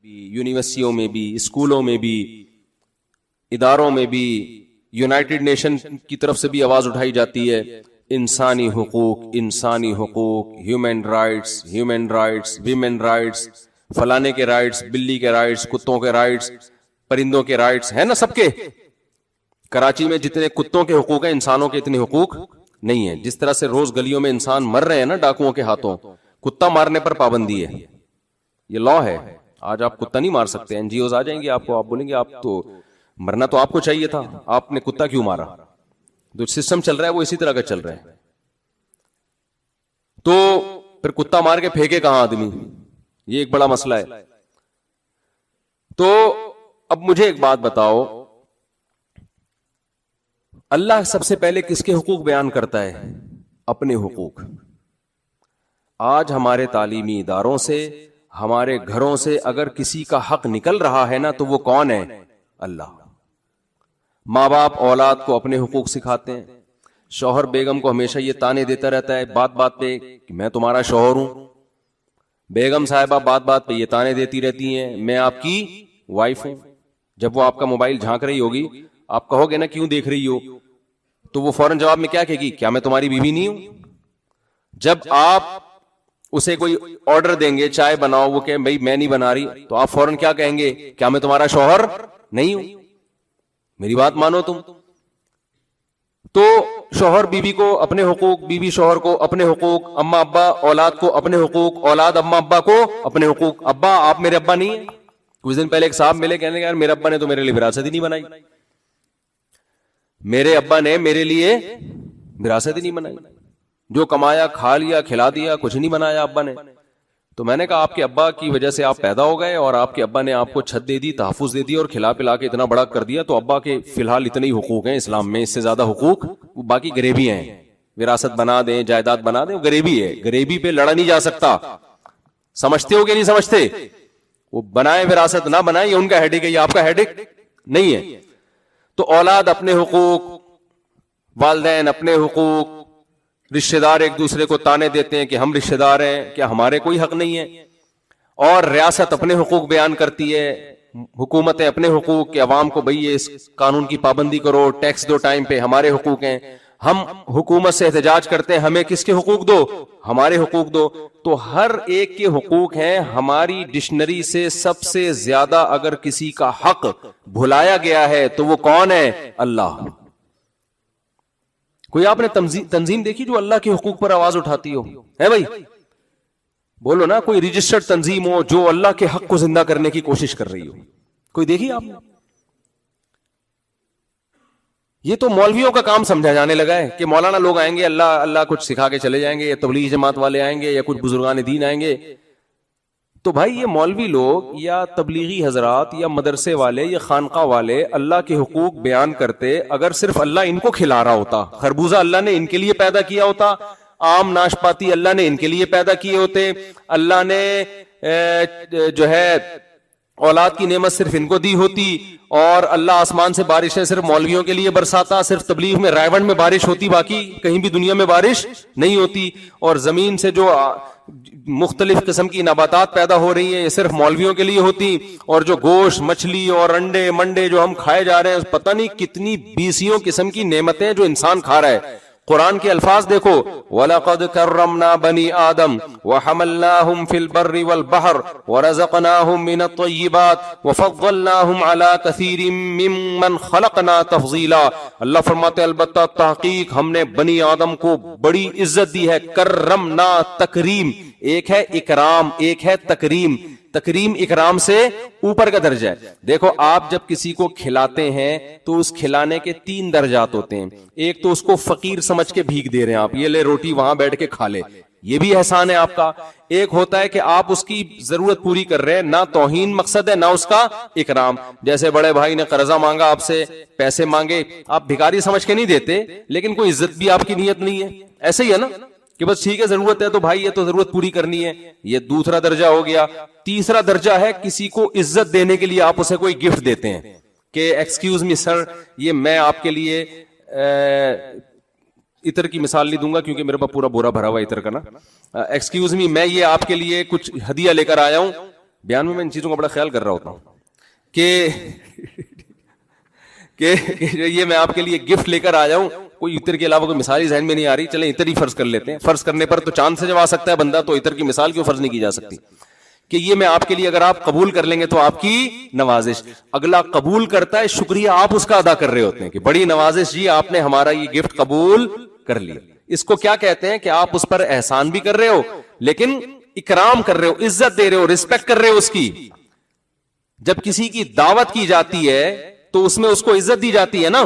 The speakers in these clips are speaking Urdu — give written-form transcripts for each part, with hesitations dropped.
یونیورسٹیوں میں بھی، اسکولوں میں بھی، اداروں میں بھی، یونائٹڈ نیشن کی طرف سے بھی آواز اٹھائی جاتی ہے، انسانی حقوق، انسانی حقوق، human rights, human rights, women rights, فلانے کے رائٹس، بلی کے رائٹس، کتوں کے رائٹس، پرندوں کے رائٹس ہیں نا سب کے. کراچی میں جتنے کتوں کے حقوق ہیں انسانوں کے اتنے حقوق نہیں ہیں. جس طرح سے روز گلیوں میں انسان مر رہے ہیں نا ڈاکوؤں کے ہاتھوں، کتا مارنے پر پابندی ہے، یہ لا ہے. آج آپ کتا نہیں مار سکتے، این جی اوز آ جائیں گے آپ کو، آپ بولیں گے آپ تو مرنا تو آپ کو چاہیے تھا، آپ نے کتا کیوں مارا؟ جو سسٹم چل رہا ہے وہ اسی طرح کا چل رہا ہے. تو پھر کتا مار کے پھینکے کہاں آدمی، یہ ایک بڑا مسئلہ ہے. تو اب مجھے ایک بات بتاؤ، اللہ سب سے پہلے کس کے حقوق بیان کرتا ہے؟ اپنے حقوق. آج ہمارے تعلیمی اداروں سے، ہمارے گھروں سے اگر کسی کا حق نکل رہا ہے نا تو وہ کون ہے؟ اللہ. ماں باپ اولاد کو اپنے حقوق سکھاتے ہیں. شوہر بیگم کو ہمیشہ یہ تانے دیتا رہتا ہے بات بات پہ کہ میں تمہارا شوہر ہوں. بیگم صاحبہ بات بات پہ یہ تانے دیتی رہتی ہیں میں آپ کی وائف ہوں. جب وہ آپ کا موبائل جھانک رہی ہوگی، آپ کہو گے نا کیوں دیکھ رہی ہو، تو وہ فوراً جواب میں کیا کہے گی؟ کیا میں تمہاری بیوی نہیں ہوں؟ جب آپ اسے کوئی آرڈر دیں گے چائے بناؤ، وہ کہ بھائی میں نہیں بنا رہی، تو آپ فوراً کیا کہیں گے؟ کیا میں تمہارا شوہر نہیں ہوں؟ میری بات مانو تم. تو شوہر بیوی کو اپنے حقوق، بیوی شوہر کو اپنے حقوق، اماں ابا اولاد کو اپنے حقوق، اولاد اماں ابا کو اپنے حقوق. ابا آپ میرے ابا نہیں ہیں. کچھ دن پہلے ایک صاحب ملے، کہنے یار میرے ابا نے تو میرے لیے وراثت ہی نہیں بنائی، میرے ابا نے میرے لیے وراثت ہی نہیں بنائی، جو کمایا کھا لیا کھلا دیا، کچھ نہیں بنایا ابا نے. تو میں نے کہا آپ کے ابا کی وجہ سے آپ پیدا ہو گئے اور آپ کے ابا نے آپ کو چھت دے دی، تحفظ دے دی اور کھلا پلا کے اتنا بڑا کر دیا، تو ابا کے فی الحال اتنے ہی حقوق ہیں اسلام میں، اس سے زیادہ حقوق باقی غریبی ہیں. وراثت بنا دیں، جائیداد بنا دیں، غریبی ہے. غریبی پہ لڑا نہیں جا سکتا. سمجھتے ہو کہ نہیں سمجھتے؟ وہ بنائے وراثت نہ بنائے، یہ ان کا ہیڈک ہے، یہ آپ کا ہیڈک نہیں ہے. تو اولاد اپنے حقوق، والدین اپنے حقوق، رشتہ دار ایک دوسرے کو تانے دیتے ہیں کہ ہم رشتہ دار ہیں، کیا ہمارے کوئی حق نہیں ہے؟ اور ریاست اپنے حقوق بیان کرتی ہے، حکومتیں اپنے حقوق کہ عوام کو بھئی اس قانون کی پابندی کرو، ٹیکس دو ٹائم پہ، ہمارے حقوق ہیں. ہم حکومت سے احتجاج کرتے ہیں ہمیں کس کے حقوق دو؟ ہمارے حقوق دو. تو ہر ایک کے حقوق ہیں. ہماری ڈکشنری سے سب سے زیادہ اگر کسی کا حق بھلایا گیا ہے تو وہ کون ہے؟ اللہ. کوئی آپ نے تنظیم دیکھی جو اللہ کے حقوق پر آواز اٹھاتی ہو؟ ہے بھائی؟ بولو نا. کوئی رجسٹرڈ تنظیم ہو جو اللہ کے حق کو زندہ کرنے کی کوشش کر رہی ہو؟ کوئی دیکھی آپ نے؟ یہ تو مولویوں کا کام سمجھا جانے لگا ہے کہ مولانا لوگ آئیں گے، اللہ اللہ کچھ سکھا کے چلے جائیں گے، یا تبلیغی جماعت والے آئیں گے، یا کچھ بزرگان دین آئیں گے. تو بھائی یہ مولوی لوگ یا تبلیغی حضرات یا مدرسے والے یا خانقاہ والے اللہ کے حقوق بیان کرتے، اگر صرف اللہ ان کو کھلا رہا ہوتا، خربوزہ اللہ نے ان کے لیے پیدا کیا ہوتا، آم ناشپاتی اللہ نے ان کے لیے پیدا کیے ہوتے، اللہ نے جو ہے اولاد کی نعمت صرف ان کو دی ہوتی، اور اللہ آسمان سے بارشیں صرف مولویوں کے لیے برساتا، صرف تبلیغ میں رائے ونڈ میں بارش ہوتی، باقی کہیں بھی دنیا میں بارش نہیں ہوتی، اور زمین سے جو مختلف قسم کی نباتات پیدا ہو رہی ہیں یہ صرف مولویوں کے لیے ہوتی، اور جو گوشت مچھلی اور انڈے منڈے جو ہم کھائے جا رہے ہیں، پتہ نہیں کتنی بیسیوں قسم کی نعمتیں جو انسان کھا رہا ہے. قرآن کے الفاظ دیکھو، وَلَقَدْ كَرَّمْنَا بَنِي آدَمَ وَحَمَلْنَاهُمْ فِي الْبَرِّ وَالْبَحْرِ وَرَزَقْنَاهُمْ مِنَ الطَّيِّبَاتِ وَفَضَّلْنَاهُمْ عَلَى كَثِيرٍ مِّمَّنْ خَلَقْنَا تَفْضِيلًا. اللہ فرماتے ہیں البتہ تحقیق ہم نے بنی آدم کو بڑی عزت دی ہے. کرمنا، تکریم، ایک ہے اکرام، ایک ہے تکریم. تکریم اکرام سے اوپر کا درجہ ہے. دیکھو آپ جب کسی کو کھلاتے ہیں تو اس کھلانے کے 3 درجات ہوتے ہیں. ایک تو اس کو فقیر سمجھ کے بھیک دے رہے ہیں آپ، یہ لے روٹی وہاں بیٹھ کے کھا لے، یہ بھی احسان ہے آپ کا. ایک ہوتا ہے کہ آپ اس کی ضرورت پوری کر رہے ہیں، نہ توہین مقصد ہے نہ اس کا اکرام. جیسے بڑے بھائی نے قرضہ مانگا آپ سے، پیسے مانگے، آپ بھکاری سمجھ کے نہیں دیتے لیکن کوئی عزت بھی آپ کی نیت نہیں ہے. ایسے ہی ہے نا کہ بس ٹھیک ہے ضرورت ہے تو بھائی یہ تو ضرورت پوری کرنی ہے. یہ دوسرا درجہ ہو گیا. تیسرا درجہ ہے کسی کو عزت دینے کے لیے آپ اسے کوئی گفٹ دیتے ہیں کہ ایکسکیوز می سر، یہ میں آپ کے لیے عطر کی مثال نہیں دوں گا کیونکہ میرے پاس پورا بورا بھرا ہوا عطر کا نا. ایکسکیوز می، میں یہ آپ کے لیے کچھ ہدیہ لے کر آیا ہوں، بیان میں ان چیزوں کا بڑا خیال کر رہا ہوتا ہوں کہ یہ میں آپ کے لیے گفٹ لے کر آ جاؤں, کوئی عطر کے علاوہ کوئی مثال ہی ذہن میں نہیں آ رہی, چلیں عطر ہی فرض کر لیتے ہیں. فرض کرنے پر تو چاند سے جب آ سکتا ہے بندہ, تو عطر کی مثال کیوں فرض نہیں کی جا سکتی کہ یہ میں آپ کے لیے اگر آپ قبول کر لیں گے تو آپ کی نوازش. اگلا قبول کرتا ہے, شکریہ آپ اس کا ادا کر رہے ہوتے ہیں کہ بڑی نوازش جی, آپ نے ہمارا یہ گفٹ قبول کر لیا. اس کو کیا کہتے ہیں کہ آپ اس پر احسان بھی کر رہے ہو لیکن اکرام کر رہے ہو, عزت دے رہے ہو, رسپیکٹ کر رہے ہو اس کی. جب کسی کی دعوت کی جاتی ہے تو اس میں اس کو عزت دی جاتی ہے نا.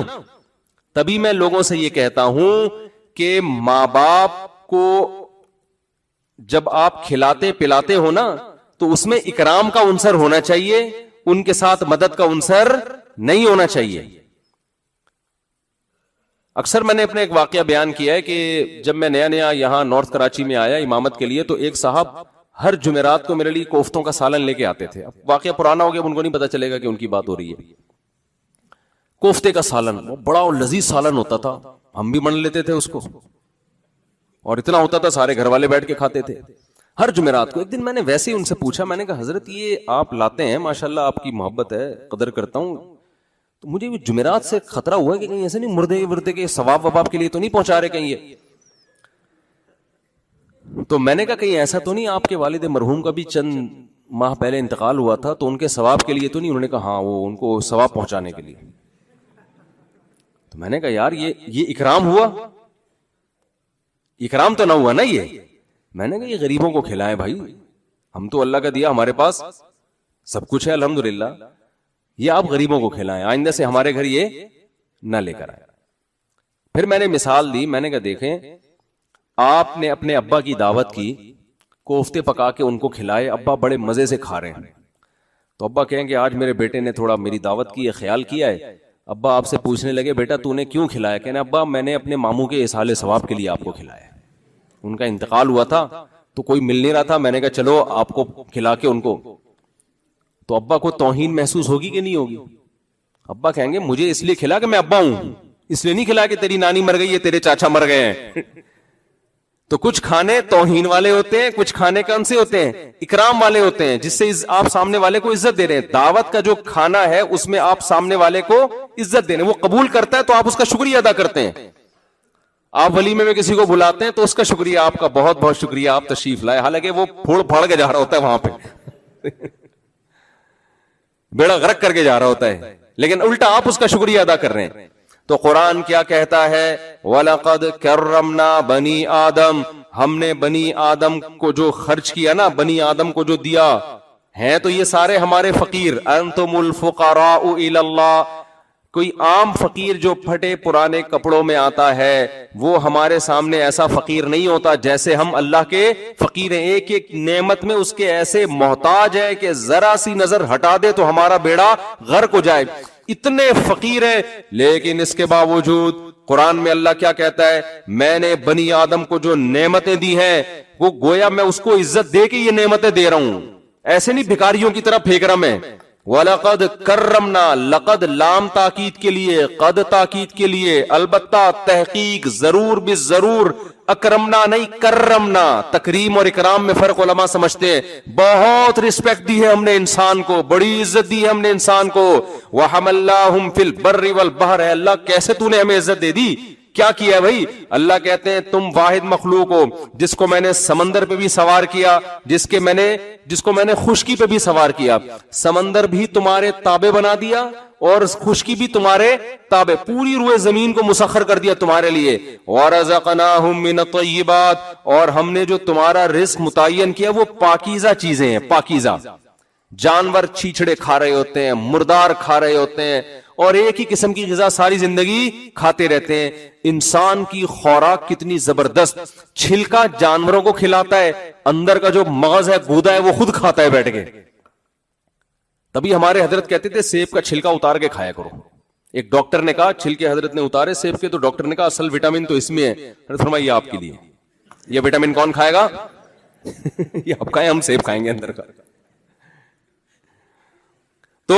تبھی میں لوگوں سے یہ کہتا ہوں کہ ماں باپ کو جب آپ کھلاتے پلاتے ہو نا تو اس میں اکرام کا عنصر ہونا چاہیے, ان کے ساتھ مدد کا عنصر نہیں ہونا چاہیے. اکثر میں نے اپنے ایک واقعہ بیان کیا ہے کہ جب میں نیا نیا یہاں نارتھ کراچی میں آیا امامت کے لیے, تو ایک صاحب ہر جمعرات کو میرے لیے کوفتوں کا سالن لے کے آتے تھے. اب واقعہ پرانا ہو گیا, ان کو نہیں پتا چلے گا کہ ان کی بات ہو رہی ہے. کوفتے کا سالن, وہ بڑا لذیذ سالن ہوتا تھا, ہم بھی من لیتے تھے اس کو, اور اتنا ہوتا تھا سارے گھر والے بیٹھ کے کھاتے تھے ہر جمعرات کو. ایک دن میں نے ویسے ہی ان سے پوچھا, میں نے کہا حضرت یہ آپ لاتے ہیں, ماشاءاللہ آپ کی محبت ہے, قدر کرتا ہوں, تو مجھے جمعرات سے خطرہ ہوا ہے کہ کہیں ایسے نہیں مردے کے ثواب وباب کے لیے تو نہیں پہنچا رہے کہیں یہ. تو میں نے کہا کہیں ایسا تو نہیں آپ کے والد مرحوم کا بھی چند ماہ پہلے انتقال ہوا تھا, تو ان کے ثواب کے لیے تو نہیں؟ انہوں نے کہا ہاں, وہ ان کو ثواب پہنچانے کے لیے. تو میں نے کہا یار یہ اکرام ہوا, اکرام تو نہ ہوا نا یہ. میں نے کہا یہ غریبوں کو کھلائیں بھائی, ہم تو اللہ کا دیا, ہمارے پاس سب کچھ ہے الحمدللہ, یہ آپ غریبوں کو کھلائیں, آئندہ سے ہمارے گھر یہ نہ لے کر آئے. پھر میں نے مثال دی, میں نے کہا دیکھیں آپ نے اپنے ابا کی دعوت کی, کوفتے پکا کے ان کو کھلائے, ابا بڑے مزے سے کھا رہے ہیں, تو ابا کہیں کہ آج میرے بیٹے نے تھوڑا میری دعوت کی, خیال کیا ہے. ابا آپ سے پوچھنے لگے بیٹا تو نے کیوں کھلایا؟ کہنے ابا میں نے اپنے ماموں کے اصحال ثواب کے لیے آپ کو کھلایا, ان کا انتقال ہوا تھا تو کوئی مل نہیں رہا تھا, میں نے کہا چلو آپ کو کھلا کے ان کو. تو ابا کو توہین محسوس ہوگی کہ نہیں ہوگی؟ ابا کہیں گے مجھے اس لیے کھلا کہ میں ابا ہوں, اس لیے نہیں کھلا کہ تیری نانی مر گئی ہے, تیرے چاچا مر گئے ہیں. تو کچھ کھانے توہین والے ہوتے ہیں, کچھ کھانے کون سے ہوتے ہیں؟ اکرام والے ہوتے ہیں, جس سے آپ سامنے والے کو عزت دے رہے ہیں. دعوت کا جو کھانا ہے اس میں آپ سامنے والے کو عزت دے رہے ہیں, وہ قبول کرتا ہے تو آپ اس کا شکریہ ادا کرتے ہیں. آپ ولیمے میں کسی کو بلاتے ہیں تو اس کا شکریہ, آپ کا بہت بہت شکریہ, آپ تشریف لائے, حالانکہ وہ پھوڑ پھاڑ کے جا رہا ہوتا ہے وہاں پہ بیڑا غرق کر کے جا رہا ہوتا ہے, لیکن الٹا آپ اس کا شکریہ ادا کر رہے ہیں. تو قرآن کیا کہتا ہے؟ وَلَقَدْ كَرَّمْنَا بَنِي آدم, ہم نے بنی آدم کو جو خرچ کیا نا, بنی آدم کو جو دیا ہے, تو یہ سارے ہمارے فقیر. انتم الفقراء الی اللہ, کوئی عام فقیر جو پھٹے پرانے کپڑوں میں آتا ہے وہ ہمارے سامنے ایسا فقیر نہیں ہوتا جیسے ہم اللہ کے فقیر ہیں. ایک ایک نعمت میں اس کے ایسے محتاج ہے کہ ذرا سی نظر ہٹا دے تو ہمارا بیڑا غرق ہو جائے, اتنے فقیر ہیں. لیکن اس کے باوجود قرآن میں اللہ کیا کہتا ہے؟ میں نے بنی آدم کو جو نعمتیں دی ہیں وہ گویا میں اس کو عزت دے کے یہ نعمتیں دے رہا ہوں, ایسے نہیں بھکاریوں کی طرح پھینک رہا میں. وَلَقَدْ كَرَّمْنَا, لقد لام تاکید کے لیے, قد تاکید کے لیے, البتہ تحقیق ضرور بالضرور, اکرمنا نہیں کرمنا. تکریم اور اکرام میں فرق علماء سمجھتے ہیں. بہت رسپیکٹ دی ہے ہم نے انسان کو, بڑی عزت دی ہے ہم نے انسان کو. وَحَمَلْنَاهُمْ فِي الْبَرِّ وَالْبَحْرِ, ہے اللہ کیسے تو نے ہمیں عزت دے دی, کیا کیا ہے بھائی؟ اللہ کہتے ہیں تم واحد مخلوق ہو جس کو میں نے سمندر پہ بھی سوار کیا, جس کو میں نے خشکی پہ بھی سوار کیا. سمندر بھی تمہارے تابع بنا دیا اور خشکی بھی تمہارے تابع, پوری روئے زمین کو مسخر کر دیا تمہارے لیے. وَرَزَقْنَاهُمْ مِنَ الطَّيِّبَاتِ, اور ہم نے جو تمہارا رزق متعین کیا وہ پاکیزہ چیزیں ہیں, پاکیزہ. جانور چھیچڑے کھا رہے ہوتے ہیں, مردار کھا رہے ہوتے ہیں, اور ایک ہی قسم کی غذا ساری زندگی کھاتے رہتے ہیں. انسان کی خوراک کتنی زبردست, چھلکا جانوروں کو کھلاتا ہے, اندر کا جو مغز ہے, گودا ہے, وہ خود کھاتا ہے بیٹھ کے. تبھی ہمارے حضرت کہتے تھے سیب کا چھلکا اتار کے کھایا کرو. ایک ڈاکٹر نے کہا, چھلکے حضرت نے اتارے سیب کے, تو ڈاکٹر نے کہا اصل وٹامن تو اس میں ہے. حضرت فرمایا یہ آپ کے لیے, یہ وٹامن کون کھائے گا؟ یہ آپ کھائیں, ہم سیب کھائیں گے اندر کا. تو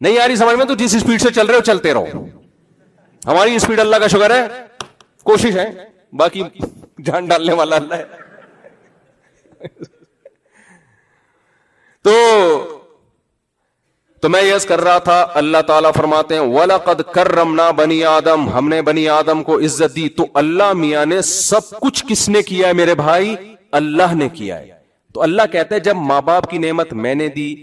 نہیں آ رہی سمجھ میں تو جس اسپیڈ سے چل رہے ہو چلتے رہو. ہماری اسپیڈ اللہ کا شکر ہے, کوشش ہے, باقی جان ڈالنے والا اللہ ہے. تو میں یس کر رہا تھا, اللہ تعالیٰ فرماتے ہیں وَلَقَدْ كَرَّمْنَا بنی آدم, ہم نے بنی آدم کو عزت دی. تو اللہ میاں نے سب کچھ کس نے کیا ہے میرے بھائی؟ اللہ نے کیا ہے. تو اللہ کہتا ہے جب ماں باپ کی نعمت میں نے دی,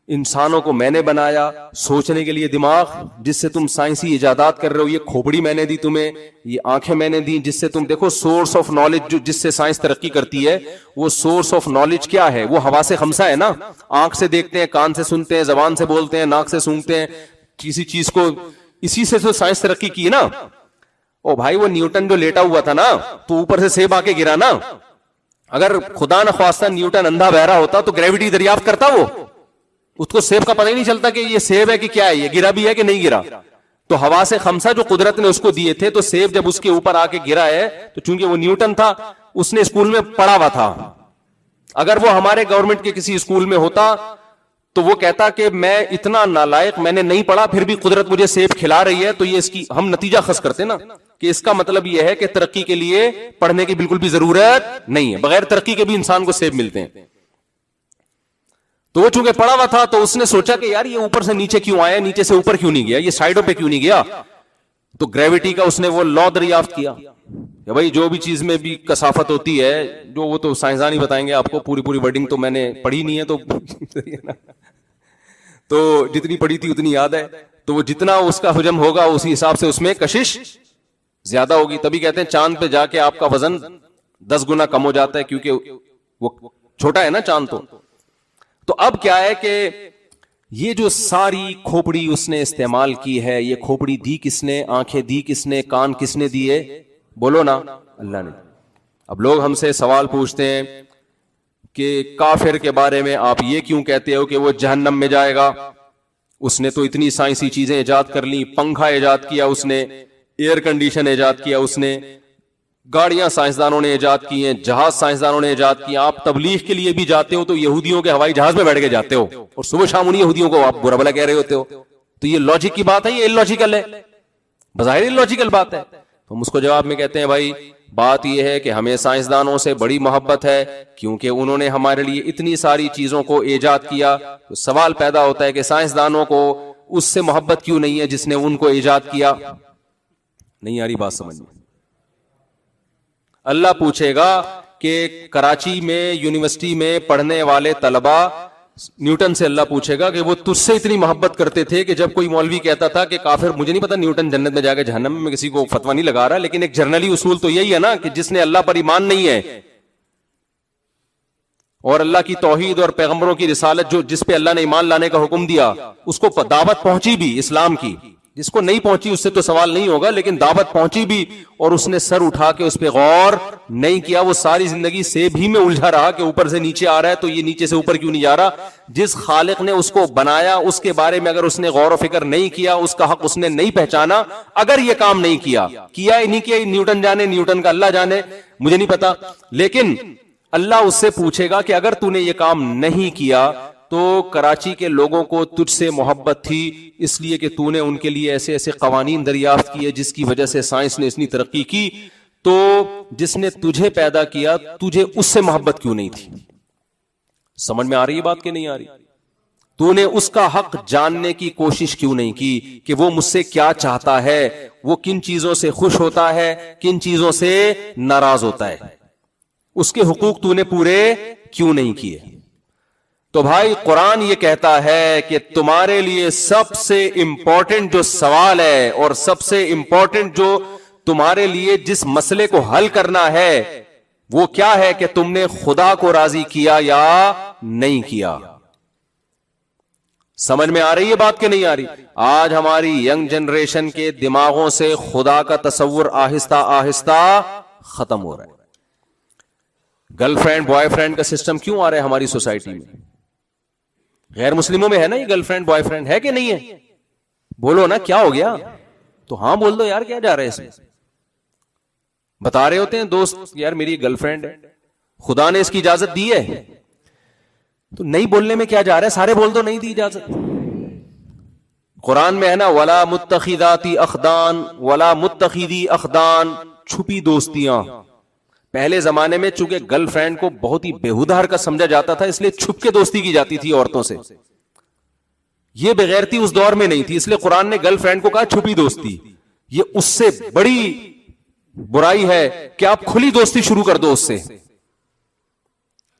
انسانوں کو میں نے بنایا, سوچنے کے لیے دماغ جس سے تم سائنسی ایجادات کر رہے ہو, یہ کھوپڑی میں نے دی تمہیں, یہ آنکھیں میں نے دی جس سے تم دیکھو سورس آف نالج جو جس سے سائنس ترقی کرتی ہے, وہ سورس آف نالج کیا ہے؟ وہ حواس خمسہ ہے نا. آنکھ سے دیکھتے ہیں, کان سے سنتے ہیں, زبان سے بولتے ہیں, ناک سے سونگتے ہیں کسی چیز کو, اسی سے تو سائنس ترقی کی ہے نا. او بھائی وہ نیوٹن جو لیٹا ہوا تھا نا, تو اوپر سے سیب آ کے گرا نا. اگر خدا نخواستہ نیوٹن اندھا بہرا ہوتا تو گریوٹی دریافت کرتا وہ؟ اس کو سیب کا پتہ ہی نہیں چلتا کہ یہ سیب ہے کہ کیا ہے, یہ گرا بھی ہے کہ نہیں گرا. تو حواس خمسہ جو قدرت نے اس کو دیے تھے, تو سیب جب اس کے اوپر آ کے گرا ہے تو چونکہ وہ نیوٹن تھا, اس نے اسکول میں پڑھا ہوا تھا. اگر وہ ہمارے گورنمنٹ کے کسی اسکول میں ہوتا تو وہ کہتا کہ میں اتنا نالائق, میں نے نہیں پڑھا پھر بھی قدرت مجھے سیب کھلا رہی ہے, تو یہ اس کی ہم نتیجہ خاص کرتے نا کہ اس کا مطلب یہ ہے کہ ترقی کے لیے پڑھنے کی بالکل بھی ضرورت نہیں ہے, بغیر ترقی کے بھی انسان کو سیب ملتے ہیں. تو وہ چونکہ پڑا ہوا تھا تو اس نے سوچا کہ یار یہ اوپر سے نیچے کیوں آیا, نیچے سے اوپر کیوں نہیں گیا, یہ سائڈوں پہ کیوں نہیں گیا. تو گریوٹی کا اس نے وہ لا دریافت کیا کہ بھائی جو بھی چیز میں بھی کثافت ہوتی ہے, جو وہ تو سائنسدان ہی بتائیں گے آپ کو, پوری ورڈنگ تو میں نے پڑھی نہیں ہے, تو جتنی پڑھی تھی اتنی یاد ہے. تو وہ جتنا اس کا حجم ہوگا اسی حساب سے اس میں کشش زیادہ ہوگی. تبھی کہتے ہیں چاند پہ جا کے آپ کا وزن 10 گنا کم ہو جاتا ہے, کیونکہ وہ چھوٹا ہے نا چاند. تو اب کیا ہے کہ یہ جو ساری کھوپڑی اس نے استعمال کی ہے, یہ کھوپڑی دی کس نے, آنکھیں دی کس نے, کان کس نے دیے؟ بولو نا, اللہ نے. اب لوگ ہم سے سوال پوچھتے ہیں کہ کافر کے بارے میں آپ یہ کیوں کہتے ہو کہ وہ جہنم میں جائے گا؟ اس نے تو اتنی سائنسی چیزیں ایجاد کر لی, پنکھا ایجاد کیا اس نے, ایئر کنڈیشن ایجاد کیا اس نے, گاڑیاں سائنسدانوں نے ایجاد کی ہیں, جہاز سائنسدانوں نے ایجاد کیے. آپ تبلیغ کے لیے بھی جاتے ہو تو یہودیوں کے ہوائی جہاز میں بیٹھ کے جاتے ہو, اور صبح شام انہی یہودیوں کو آپ برا بھلا کہہ رہے ہوتے ہو. تو یہ لاجک کی بات ہے, یہ اللاجیکل ہے, بظاہر اللاجیکل بات ہے. تو ہم اس کو جواب میں کہتے ہیں بھائی بات یہ ہے کہ ہمیں سائنسدانوں سے بڑی محبت ہے, کیونکہ انہوں نے ہمارے لیے اتنی ساری چیزوں کو ایجاد کیا. تو سوال پیدا ہوتا ہے کہ سائنسدانوں کو اس سے محبت کیوں نہیں ہے جس نے ان کو ایجاد کیا؟ نہیں آ رہی بات سمجھ میں؟ اللہ پوچھے گا کہ کراچی میں یونیورسٹی میں پڑھنے والے طلبہ, نیوٹن سے اللہ پوچھے گا کہ وہ تجھ سے اتنی محبت کرتے تھے کہ جب کوئی مولوی کہتا تھا کہ کافر, مجھے نہیں پتا نیوٹن جنت میں جا کے جہنم میں, کسی کو فتویٰ نہیں لگا رہا, لیکن ایک جرنلی اصول تو یہی ہے نا کہ جس نے اللہ پر ایمان نہیں ہے اور اللہ کی توحید اور پیغمبروں کی رسالت جو جس پہ اللہ نے ایمان لانے کا حکم دیا, اس کو دعوت پہنچی بھی اسلام کی. جس کو نہیں پہنچی اس سے تو سوال نہیں ہوگا, لیکن دعوت پہنچی بھی اور اس نے سر اٹھا کے اس پہ غور نہیں کیا. وہ ساری زندگی سیب ہی میں الجھا رہا کہ اوپر سے نیچے آ رہا ہے تو یہ نیچے سے اوپر کیوں نہیں جا رہا. جس خالق نے اس کو بنایا اس کے بارے میں اگر اس نے غور و فکر نہیں کیا, اس کا حق اس نے نہیں پہچانا, اگر یہ کام نہیں کیا ہی نہیں کیا, نیوٹن جانے, نیوٹن کا اللہ جانے, مجھے نہیں پتا, لیکن اللہ اس سے پوچھے گا کہ اگر تو نے یہ کام نہیں کیا تو کراچی کے لوگوں کو تجھ سے محبت تھی اس لیے کہ تو نے ان کے لیے ایسے ایسے قوانین دریافت کیے جس کی وجہ سے سائنس نے اتنی ترقی کی, تو جس نے تجھے پیدا کیا تجھے اس سے محبت کیوں نہیں تھی؟ سمجھ میں آ رہی ہے بات کہ نہیں آ رہی؟ تو نے اس کا حق جاننے کی کوشش کیوں نہیں کی کہ وہ مجھ سے کیا چاہتا ہے, وہ کن چیزوں سے خوش ہوتا ہے, کن چیزوں سے ناراض ہوتا ہے, اس کے حقوق تو نے پورے کیوں نہیں کیے؟ تو بھائی قرآن یہ کہتا ہے کہ تمہارے لیے سب سے امپورٹنٹ جو سوال ہے اور سب سے امپورٹنٹ جو تمہارے لیے جس مسئلے کو حل کرنا ہے وہ کیا ہے کہ تم نے خدا کو راضی کیا یا نہیں کیا. سمجھ میں آ رہی ہے بات کہ نہیں آ رہی؟ آج ہماری ینگ جنریشن کے دماغوں سے خدا کا تصور آہستہ آہستہ ختم ہو رہا ہے. گرل فرینڈ بوائے فرینڈ کا سسٹم کیوں آ رہا ہے ہماری سوسائٹی میں؟ غیر مسلموں میں ہے نا یہ گرل فرینڈ بوائے فرینڈ, ہے کہ نہیں ہے؟ بولو نا کیا ہو گیا؟ تو ہاں بول دو یار, کیا جا رہا ہے اس میں؟ بتا رہے ہوتے ہیں دوست یار میری گرل فرینڈ ہے, خدا نے اس کی اجازت دی ہے, تو نہیں بولنے میں کیا جا رہا ہے, سارے بول دو نہیں دی اجازت. قرآن میں ہے نا ولا متخذاتی اخدان ولا متخذی اخدان، چھپی دوستیاں. پہلے زمانے میں چونکہ گرل فرینڈ کو بہت ہی بےہودہ حرکت سمجھا جاتا تھا، اس لیے چھپ کے دوستی کی جاتی تھی عورتوں سے. یہ بغیرتی اس دور میں نہیں تھی، اس لیے قرآن نے گرل فرینڈ کو کہا چھپی دوستی. یہ اس سے بڑی برائی ہے کہ آپ کھلی دوستی شروع کر دو اس سے.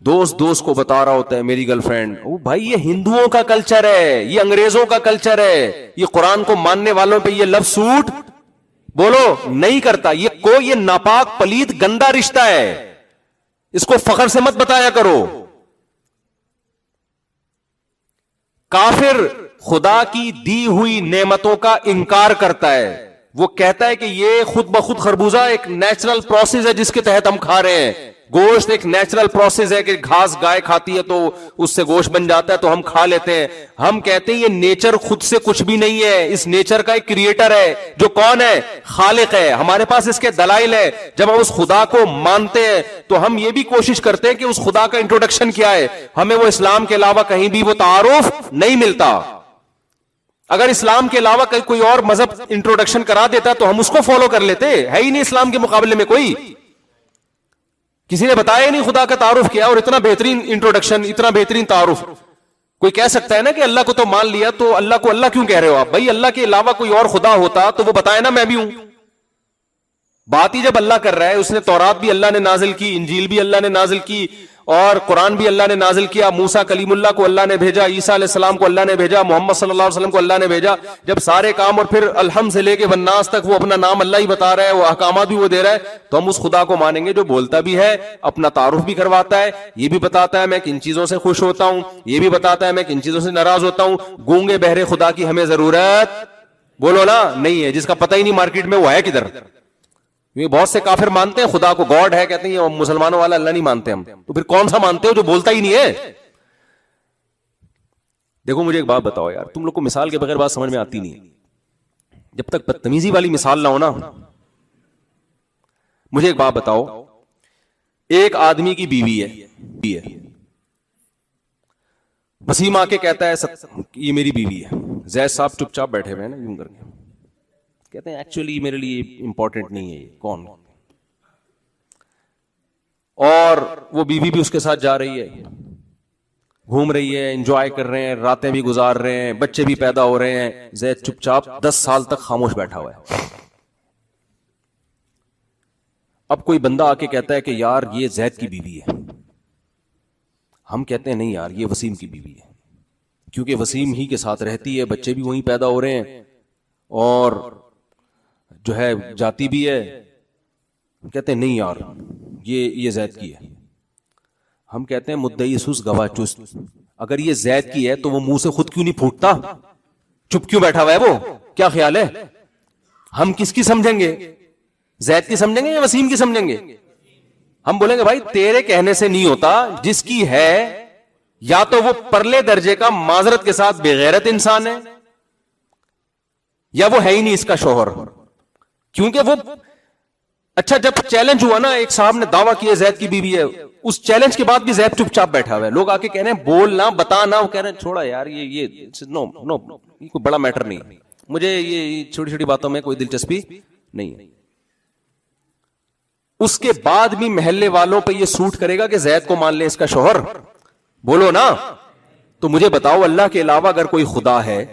دوست کو بتا رہا ہوتا ہے میری گرل فرینڈ. بھائی یہ ہندوؤں کا کلچر ہے، یہ انگریزوں کا کلچر ہے. یہ قرآن کو ماننے والوں پہ یہ لفظ سوٹ بولو نہیں کرتا. یہ ناپاک پلید گندا رشتہ ہے، اس کو فخر سے مت بتایا کرو. کافر خدا کی دی ہوئی نعمتوں کا انکار کرتا ہے. وہ کہتا ہے کہ یہ خود بخود خربوزہ ایک نیچرل پروسیس ہے جس کے تحت ہم کھا رہے ہیں. گوشت ایک نیچرل پروسیس ہے کہ گھاس گائے کھاتی ہے تو اس سے گوشت بن جاتا ہے تو ہم کھا لیتے ہیں. ہم کہتے ہیں یہ نیچر خود سے کچھ بھی نہیں ہے، اس نیچر کا ایک کریٹر ہے جو کون ہے؟ خالق ہے. ہمارے پاس اس کے دلائل ہے. جب ہم اس خدا کو مانتے ہیں تو ہم یہ بھی کوشش کرتے ہیں کہ اس خدا کا انٹروڈکشن کیا ہے. ہمیں وہ اسلام کے علاوہ کہیں بھی وہ تعارف نہیں ملتا. اگر اسلام کے علاوہ کوئی اور مذہب انٹروڈکشن کرا دیتا تو ہم اس کو فالو کر لیتے. ہے ہی نہیں اسلام کے مقابلے میں کوئی. کسی نے بتایا نہیں خدا کا تعارف کیا، اور اتنا بہترین انٹروڈکشن، اتنا بہترین تعارف. کوئی کہہ سکتا ہے نا کہ اللہ کو تو مان لیا تو اللہ کو اللہ کیوں کہہ رہے ہو آپ؟ بھائی اللہ کے علاوہ کوئی اور خدا ہوتا تو وہ بتائے نا میں بھی ہوں. بات ہی جب اللہ کر رہا ہے، اس نے تورات بھی اللہ نے نازل کی، انجیل بھی اللہ نے نازل کی، اور قرآن بھی اللہ نے نازل کیا. موسیٰ کلیم اللہ کو اللہ نے بھیجا، عیسیٰ علیہ السلام کو اللہ نے بھیجا، محمد صلی اللہ علیہ وسلم کو اللہ نے بھیجا. جب سارے کام اور پھر الحمد سے لے کے والناس تک وہ اپنا نام اللہ ہی بتا رہا ہے، وہ احکامات بھی وہ دے رہا ہے، تو ہم اس خدا کو مانیں گے جو بولتا بھی ہے، اپنا تعارف بھی کرواتا ہے، یہ بھی بتاتا ہے میں کن چیزوں سے خوش ہوتا ہوں، یہ بھی بتاتا ہے میں کن چیزوں سے ناراض ہوتا ہوں. گونگے بہرے خدا کی ہمیں ضرورت بولو نا نہیں ہے، جس کا پتہ ہی نہیں مارکیٹ میں وہ ہے کدھر. بہت سے کافر مانتے ہیں خدا کو گاڈ ہے، کہتے ہیں مسلمانوں والا اللہ نہیں مانتے ہم. تو پھر کون سا مانتے ہو جو بولتا ہی نہیں ہے؟ دیکھو مجھے ایک بات بتاؤ یار، تم لوگ کو مثال کے بغیر بات سمجھ میں آتی نہیں. جب تک بدتمیزی والی مثال نہ ہو نا. مجھے ایک بات بتاؤ، ایک آدمی کی بیوی ہے، وسیم آ کے کہتا ہے یہ میری بیوی ہے. زید صاحب چپ چاپ بیٹھے ہوئے ہیں نا یوں کر کے، کہتے ہیں ایکچولی میرے لیے امپورٹنٹ نہیں ہے یہ کون. اور وہ بیوی بھی اس کے ساتھ جا رہی ہے، گھوم رہی ہے، انجوائے کر رہے ہیں، راتیں بھی گزار رہے ہیں، بچے بھی پیدا ہو رہے ہیں. زید چپ چاپ 10 سال تک خاموش بیٹھا ہوا ہے. اب کوئی بندہ آ کے کہتا ہے کہ یار یہ زید کی بیوی ہے. ہم کہتے ہیں نہیں یار یہ وسیم کی بیوی ہے، کیونکہ وسیم ہی کے ساتھ رہتی ہے، بچے بھی وہیں پیدا ہو رہے ہیں، اور جو ہے جاتی بھی ہے. کہتے ہیں نہیں یار یہ زید کی ہے. ہم کہتے ہیں مدعی سوس گواہ چست. اگر یہ زید کی ہے تو وہ منہ سے خود کیوں نہیں پھوٹتا؟ چپ کیوں بیٹھا ہوا ہے وہ؟ کیا خیال ہے ہم کس کی سمجھیں گے؟ زید کی سمجھیں گے یا وسیم کی سمجھیں گے؟ ہم بولیں گے بھائی تیرے کہنے سے نہیں ہوتا. جس کی ہے یا تو وہ پرلے درجے کا معذرت کے ساتھ بے غیرت انسان ہے، یا وہ ہے ہی نہیں اس کا شوہر. کیونکہ وہ اچھا جب چیلنج ہوا نا، ایک صاحب نے دعویٰ کیا زید کی بیوی ہے، اس چیلنج کے بعد بھی زید چپ چاپ بیٹھا ہوا ہے. لوگ آ کے کہہ رہے ہیں بول نہ بتا نہ، وہ کہہ رہے ہیں چھوڑا یار یہ نو یہ کوئی بڑا میٹر نہیں، مجھے یہ چھوٹی چھوٹی باتوں میں کوئی دلچسپی نہیں ہے. اس کے بعد بھی محلے والوں پہ یہ سوٹ کرے گا کہ زید کو مان لے اس کا شوہر؟ بولو نا. تو مجھے بتاؤ اللہ کے علاوہ اگر کوئی خدا ہے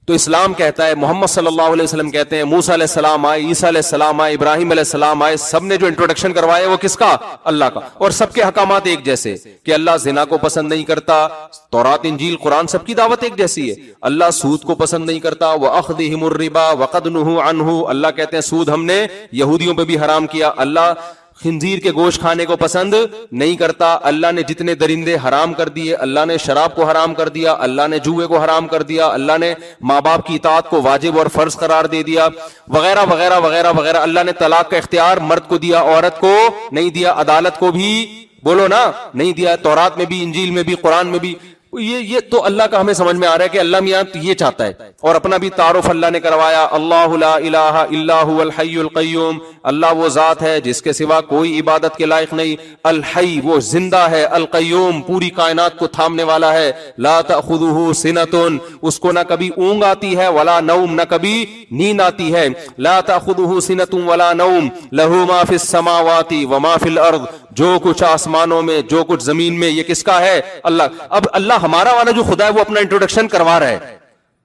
تو اسلام کہتا ہے، محمد صلی اللہ علیہ وسلم کہتے ہیں، موسیٰ علیہ السلام آئے، عیسیٰ علیہ السلام آئے، ابراہیم علیہ السلام آئے، سب نے جو انٹروڈکشن کروایا وہ کس کا؟ اللہ کا. اور سب کے احکامات ایک جیسے کہ اللہ زنا کو پسند نہیں کرتا. تورات انجیل قرآن سب کی دعوت ایک جیسی ہے. اللہ سود کو پسند نہیں کرتا. وَأَخْذِهِمُ الرِّبَا وَقَدْ نُهُوا عَنْهُ. اللہ کہتے ہیں سود ہم نے یہودیوں پہ بھی حرام کیا. اللہ خنزیر کے گوشت کھانے کو پسند نہیں کرتا. اللہ نے جتنے درندے حرام کر دیے، اللہ نے شراب کو حرام کر دیا، اللہ نے جوئے کو حرام کر دیا، اللہ نے ماں باپ کی اطاعت کو واجب اور فرض قرار دے دیا، وغیرہ وغیرہ وغیرہ وغیرہ. اللہ نے طلاق کا اختیار مرد کو دیا، عورت کو نہیں دیا. عدالت کو بھی بولو نا نہیں دیا. تورات میں بھی، انجیل میں بھی، قرآن میں بھی. یہ تو اللہ کا ہمیں سمجھ میں آ رہا ہے کہ اللہ میاں یہ چاہتا ہے. اور اپنا بھی تعارف اللہ نے کروایا, اللہ لا الہ الا هو الحی القیوم, اللہ وہ ذات ہے جس کے سوا کوئی عبادت کے لائق نہیں, الحی وہ زندہ ہے, القیوم پوری کائنات کو تھامنے والا ہے, لا تأخذہ سنۃ اس کو نہ کبھی اونگ آتی ہے, ولا نوم نہ کبھی نیند آتی ہے, لا تأخذہ سنۃ ولا نوم, لہ ما فی السماوات وما فی الارض, جو کچھ آسمانوں میں جو کچھ زمین میں یہ کس کا ہے, اللہ. اب اللہ ہمارا والا جو خدا ہے وہ اپنا انٹروڈکشن کروا رہا ہے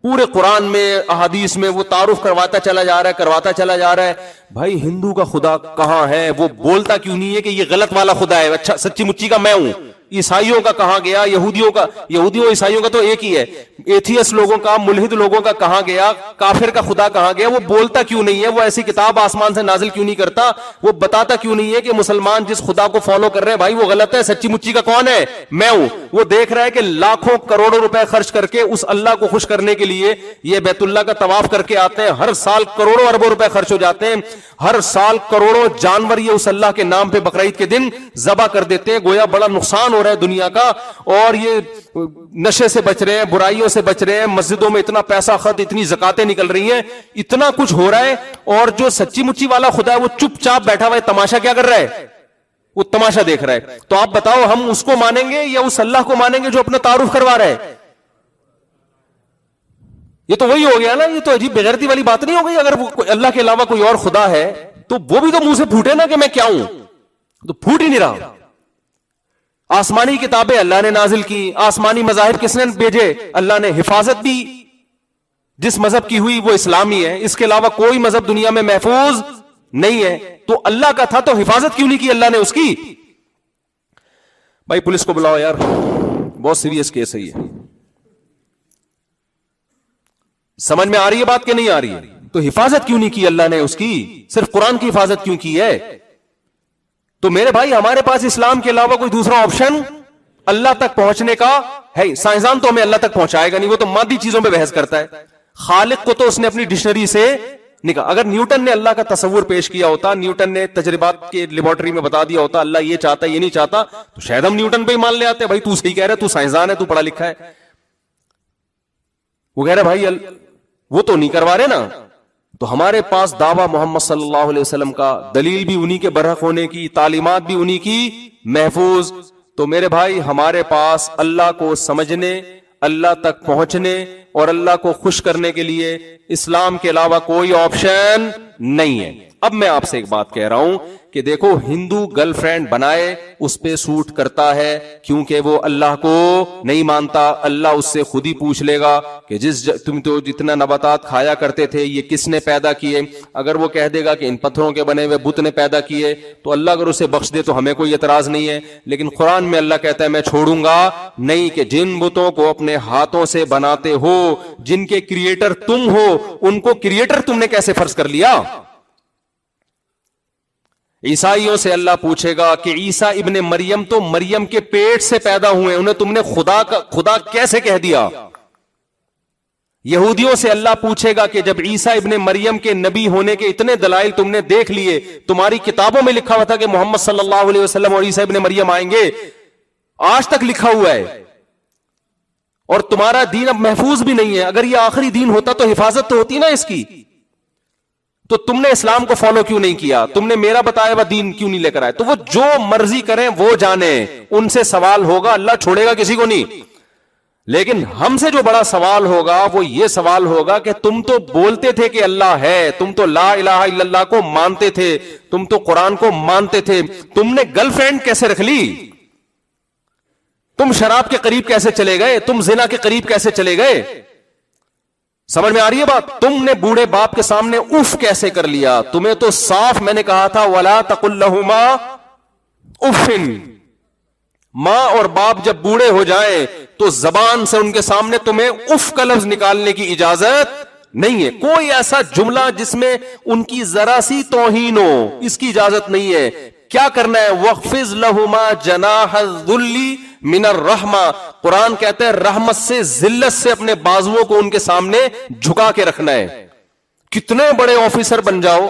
پورے قرآن میں, احادیث میں, وہ تعارف کرواتا چلا جا رہا ہے. بھائی ہندو کا خدا کہاں ہے, وہ بولتا کیوں نہیں ہے کہ یہ غلط والا خدا ہے, اچھا سچی مچی کا میں ہوں. عیسائیوں کا کہاں گیا, یہودیوں عیسائیوں کا تو ایک ہی ہے, ایتھیس لوگوں کا, ملحد لوگوں کا کہاں گیا, کافر کا خدا کہاں گیا, وہ بولتا کیوں نہیں ہے, وہ ایسی کتاب آسمان سے نازل کیوں نہیں کرتا, وہ بتاتا کیوں نہیں ہے کہ مسلمان جس خدا کو فالو کر رہے ہیں بھائی وہ غلط ہے, سچی مچی کا کون ہے, میں ہوں. وہ دیکھ رہا ہے کہ لاکھوں کروڑوں روپے خرچ کر کے اس اللہ کو خوش کرنے کے لیے یہ بیت اللہ کا طواف کر کے آتے ہیں, ہر سال کروڑوں اربوں روپے خرچ ہو جاتے ہیں, ہر سال کروڑوں جانور یہ اس اللہ کے نام پہ بقرعید کے دن ذبح کر دیتے ہیں, گویا بڑا نقصان ہو رہا ہے دنیا کا, اور یہ نشے سے بچ رہے ہیں, برائیوں سے بچ رہے ہیں, مسجدوں میں اتنا پیسہ خرچ, اتنی زکاتیں نکل رہی ہیں, اتنا کچھ ہو رہا ہے, اور جو سچی مچی والا خدا ہے وہ چپ چاپ بیٹھا ہوا ہے, تماشا کیا کر رہا ہے, وہ تماشا دیکھ رہا ہے. تو آپ بتاؤ ہم اس کو مانیں گے یا اس اللہ کو مانیں گے جو اپنا تعارف کروا رہا ہے؟ یہ تو وہی ہو گیا نا, یہ تو عجیب بغیرتی والی بات نہیں ہو گئی. اگر وہ اللہ کے علاوہ کوئی اور خدا ہے تو وہ بھی تو منہ سے پھوٹے نا کہ میں کیا ہوں, تو پھوٹ ہی نہیں رہا. آسمانی کتابیں اللہ نے نازل کی, آسمانی مذاہب کس نے بھیجے, اللہ نے. حفاظت بھی جس مذہب کی ہوئی وہ اسلامی ہے, اس کے علاوہ کوئی مذہب دنیا میں محفوظ نہیں ہے. تو اللہ کا تھا تو حفاظت کیوں نہیں کی اللہ نے اس کی؟ بھائی پولیس کو بلاؤ یار, بہت سیریس کیس ہے یہ. سمجھ میں آ رہی ہے بات کہ نہیں آ رہی ہے؟ تو حفاظت کیوں نہیں کی اللہ نے اس کی, صرف قرآن کی حفاظت کیوں کی ہے؟ تو میرے بھائی ہمارے پاس اسلام کے علاوہ کوئی دوسرا آپشن اللہ تک پہنچنے کا ہے. سائنسدان تو ہمیں اللہ تک پہنچائے گا نہیں, وہ تو مادی چیزوں پہ بحث کرتا ہے. خالق کو تو اس نے اپنی ڈکشنری سے نکال. اگر نیوٹن نے اللہ کا تصور پیش کیا ہوتا, نیوٹن نے تجربات کے لیبارٹری میں بتا دیا ہوتا اللہ یہ چاہتا ہے یہ نہیں چاہتا, تو شاید ہم نیوٹن پہ ہی مان لے آتے, بھائی تو صحیح کہہ رہا ہے, تو سائنسدان ہے, تو پڑھا لکھا ہے. وہ کہہ رہے بھائی وہ تو نہیں کروا رہے نا. تو ہمارے پاس دعویٰ محمد صلی اللہ علیہ وسلم کا, دلیل بھی انہی کے برحق ہونے کی, تعلیمات بھی انہی کی محفوظ. تو میرے بھائی ہمارے پاس اللہ کو سمجھنے, اللہ تک پہنچنے اور اللہ کو خوش کرنے کے لیے اسلام کے علاوہ کوئی آپشن نہیں ہے. اب میں آپ سے ایک بات کہہ رہا ہوں کہ دیکھو ہندو گرل فرینڈ بنائے اس پہ سوٹ کرتا ہے کیونکہ وہ اللہ کو نہیں مانتا. اللہ اس سے خود ہی پوچھ لے گا کہ تم تو جتنا نباتات کھایا کرتے تھے یہ کس نے پیدا کیے. اگر وہ کہہ دے گا کہ ان پتھروں کے بنے ہوئے بت نے پیدا کیے تو اللہ اگر اسے بخش دے تو ہمیں کوئی اعتراض نہیں ہے. لیکن قرآن میں اللہ کہتا ہے میں چھوڑوں گا نہیں کہ جن بتوں کو اپنے ہاتھوں سے بناتے ہو, جن کے کریٹر تم ہو, ان کو کریٹر تم نے کیسے فرض کر لیا. عیسائیوں سے اللہ پوچھے گا کہ عیسیٰ ابن مریم تو مریم کے پیٹ سے پیدا ہوئے, انہیں تم نے خدا کیسے کہہ دیا. یہودیوں سے اللہ پوچھے گا کہ جب عیسیٰ ابن مریم کے نبی ہونے کے اتنے دلائل تم نے دیکھ لیے, تمہاری کتابوں میں لکھا ہوا تھا کہ محمد صلی اللہ علیہ وسلم اور عیسیٰ ابن مریم آئیں گے, آج تک لکھا ہوا ہے, اور تمہارا دین اب محفوظ بھی نہیں ہے. اگر یہ آخری دین ہوتا تو حفاظت تو ہوتی نا اس کی. تو تم نے اسلام کو فالو کیوں نہیں کیا, تم نے میرا بتایا ہوا دین کیوں نہیں لے کر آئے. تو وہ جو مرضی کریں وہ جانیں, ان سے سوال ہوگا, اللہ چھوڑے گا کسی کو نہیں. لیکن ہم سے جو بڑا سوال ہوگا وہ یہ سوال ہوگا کہ تم تو بولتے تھے کہ اللہ ہے, تم تو لا الہ الا اللہ کو مانتے تھے, تم تو قرآن کو مانتے تھے, تم نے گرل فرینڈ کیسے رکھ لی, تم شراب کے قریب کیسے چلے گئے, تم زنا کے قریب کیسے چلے گئے. سمجھ میں آ رہی ہے بات. تم نے بوڑھے باپ کے سامنے اف کیسے کر لیا. تمہیں تو صاف میں نے کہا تھا ولا تقل لہما اف. ماں اور باپ جب بوڑھے ہو جائیں تو زبان سے ان کے سامنے تمہیں اف کا لفظ نکالنے کی اجازت نہیں ہے. کوئی ایسا جملہ جس میں ان کی ذرا سی توہین ہو, اس کی اجازت نہیں ہے. کیا کرنا ہے, وَخْفِضْ لَهُمَا جَنَاحَ الذُّلِّ مِنَ الرَّحْمَةِ. قرآن کہتا ہے رحمت سے, ذلت سے اپنے بازوؤں کو ان کے سامنے جھکا کے رکھنا ہے. کتنے بڑے آفیسر بن جاؤ,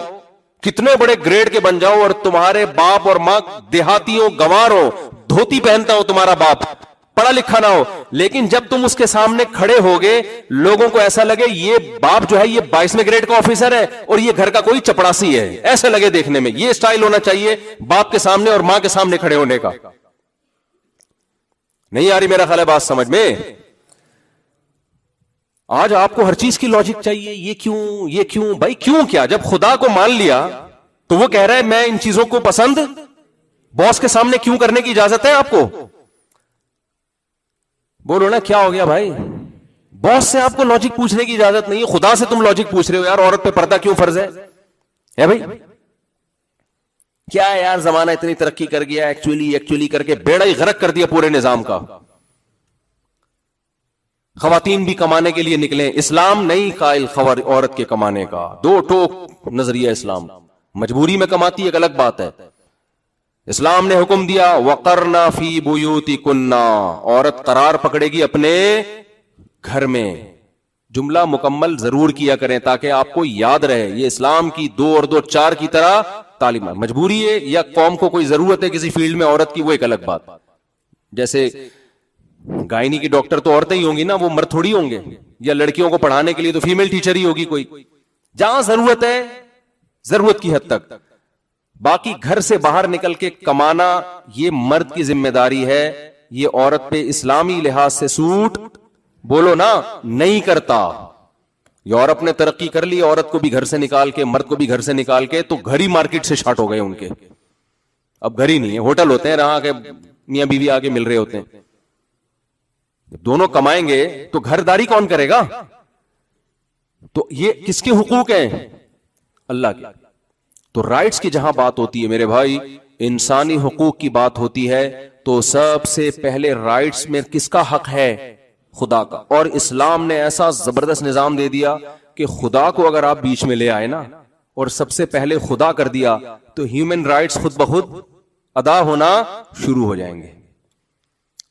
کتنے بڑے گریڈ کے بن جاؤ, اور تمہارے باپ اور ماں دیہاتیوں گواروں, دھوتی پہنتا ہو تمہارا باپ, پڑھا لکھا نہ ہو, لیکن جب تم اس کے سامنے کھڑے ہوگے لوگوں کو ایسا لگے یہ باپ جو ہے یہ 22ویں گریڈ کا آفیسر ہے اور یہ گھر کا کوئی چپڑاسی ہے, ایسے لگے دیکھنے میں. یہ سٹائل ہونا چاہیے باپ کے سامنے اور ماں کے سامنے کھڑے ہونے کا. نہیں آ رہی میرا خیال ہے بات سمجھ میں؟ آج آپ کو ہر چیز کی لاجک چاہیے, یہ کیوں بھائی کیوں کیا؟ جب خدا کو مان لیا تو وہ کہہ رہا ہے میں ان چیزوں کو پسند باس کے سامنے کیوں کرنے کی اجازت ہے آپ کو؟ بولو نا کیا ہو گیا بھائی؟ باس سے آپ کو لاجک پوچھنے کی اجازت نہیں ہے, خدا سے تم لاجک پوچھ رہے ہو. یار عورت پہ پردہ کیوں فرض ہے بھائی؟ کیا ہے یار زمانہ اتنی ترقی کر گیا, ایکچولی کر کے بیڑا ہی غرق کر دیا پورے نظام کا. خواتین بھی کمانے کے لیے نکلے, اسلام نہیں قائل عورت کے کمانے کا, دو ٹوک نظریہ اسلام. مجبوری میں کماتی ایک الگ بات ہے. اسلام نے حکم دیا وقرنا فی بیوتکن, عورت قرار پکڑے گی اپنے گھر میں. جملہ مکمل ضرور کیا کریں تاکہ آپ کو یاد رہے, یہ اسلام کی 2 اور 2 4 کی طرح تعلیم ہے. مجبوری ہے یا قوم کو کوئی ضرورت ہے کسی فیلڈ میں عورت کی, وہ ایک الگ بات. جیسے گائنی کی ڈاکٹر تو عورتیں ہی ہوں گی نا, وہ مرد تھوڑی ہوں گے. یا لڑکیوں کو پڑھانے کے لیے تو فیمیل ٹیچر ہی ہوگی کوئی, جہاں ضرورت ہے ضرورت کی حد تک. باقی گھر سے باہر نکل کے کمانا یہ مرد کی ذمہ داری ہے, یہ عورت پہ اسلامی لحاظ سے سوٹ بولو نا نہیں کرتا. یورپ نے ترقی کر لی, عورت کو بھی گھر سے نکال کے مرد کو بھی گھر سے نکال کے, تو گھر ہی مارکیٹ سے شارٹ ہو گئے ان کے. اب گھر ہی نہیں ہے, ہوٹل ہوتے ہیں رہاں کے میاں بیوی آگے مل رہے ہوتے ہیں. جب دونوں کمائیں گے تو گھرداری کون کرے گا؟ تو یہ کس کے حقوق ہیں؟ اللہ کے. تو رائٹس کی جہاں بات ہوتی ہے میرے بھائی, انسانی حقوق کی بات ہوتی ہے, تو سب سے پہلے رائٹس میں کس کا حق ہے؟ خدا کا. اور اسلام نے ایسا زبردست نظام دے دیا کہ خدا کو اگر آپ بیچ میں لے آئے نا اور سب سے پہلے خدا کر دیا تو ہیومن رائٹس خود بخود ادا ہونا شروع ہو جائیں گے.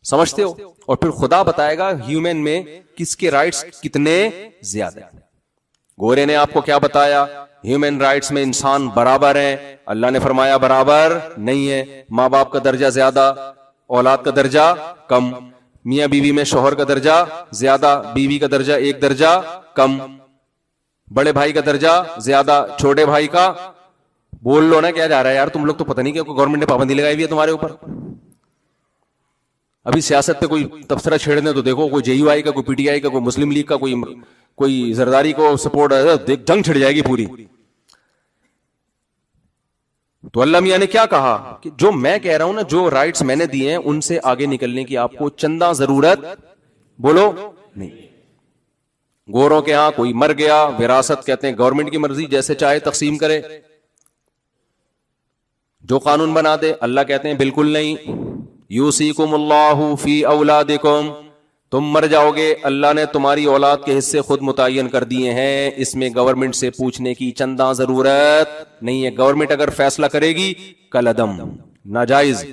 سمجھتے ہو؟ اور پھر خدا بتائے گا ہیومن میں کس کے رائٹس کتنے زیادہ ہیں. گورے نے آپ کو کیا بتایا؟ ہیومن رائٹس میں انسان برابر ہیں. اللہ نے فرمایا برابر نہیں ہے. ماں باپ کا درجہ زیادہ, اولاد کا درجہ کم. میاں بیوی میں شوہر کا درجہ زیادہ, بیوی کا درجہ 1 درجہ کم. بڑے بھائی کا درجہ زیادہ, چھوٹے بھائی کا. بول لو نا کیا جا رہا ہے یار, تم لوگ تو پتہ نہیں کہ گورنمنٹ نے پابندی لگائی ہوئی ہے تمہارے اوپر. ابھی سیاست پہ کوئی تبصرہ چھیڑنے تو دیکھو, کوئی JUI کا, کوئی PTI کا, کوئی مسلم لیگ کا, کوئی زرداری کو سپورٹ, جنگ چھڑ جائے گی پوری. تو اللہ میاں نے کیا کہا کہ جو میں کہہ رہا ہوں نا, جو رائٹس میں نے دیے ہیں ان سے آگے نکلنے کی آپ کو چندہ ضرورت بولو نہیں. گوروں کے ہاں کوئی مر گیا, وراثت کہتے ہیں گورنمنٹ کی مرضی, جیسے چاہے تقسیم کرے, جو قانون بنا دے. اللہ کہتے ہیں بالکل نہیں. یوصیکم اللہ فی اولادکم, تم مر جاؤ گے, اللہ نے تمہاری اولاد کے حصے خود متعین کر دیے ہیں, اس میں گورنمنٹ سے پوچھنے کی چندہ ضرورت نہیں ہے. گورنمنٹ اگر فیصلہ کرے گی کالعدم, ناجائز.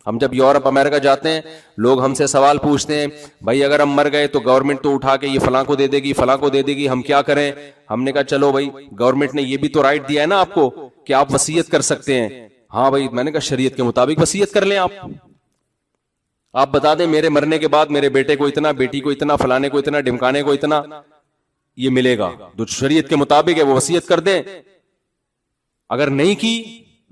ہم جب یورپ امریکہ جاتے ہیں لوگ ہم سے سوال پوچھتے ہیں بھائی اگر ہم مر گئے تو گورنمنٹ تو اٹھا کے یہ فلاں کو دے دے گی, فلاں کو دے دے گی, ہم کیا کریں؟ ہم نے کہا چلو بھائی گورنمنٹ نے یہ بھی تو رائٹ دیا ہے نا آپ کو کہ آپ وصیت کر سکتے ہیں. ہاں بھائی, میں نے کہا شریعت کے مطابق وصیت کر لیں. آپ بتا دیں میرے مرنے کے بعد میرے بیٹے کو اتنا, بیٹی کو اتنا, فلانے کو اتنا, ڈمکانے کو اتنا یہ ملے گا, جو شریعت کے مطابق ہے وہ وصیت کر دیں. اگر نہیں کی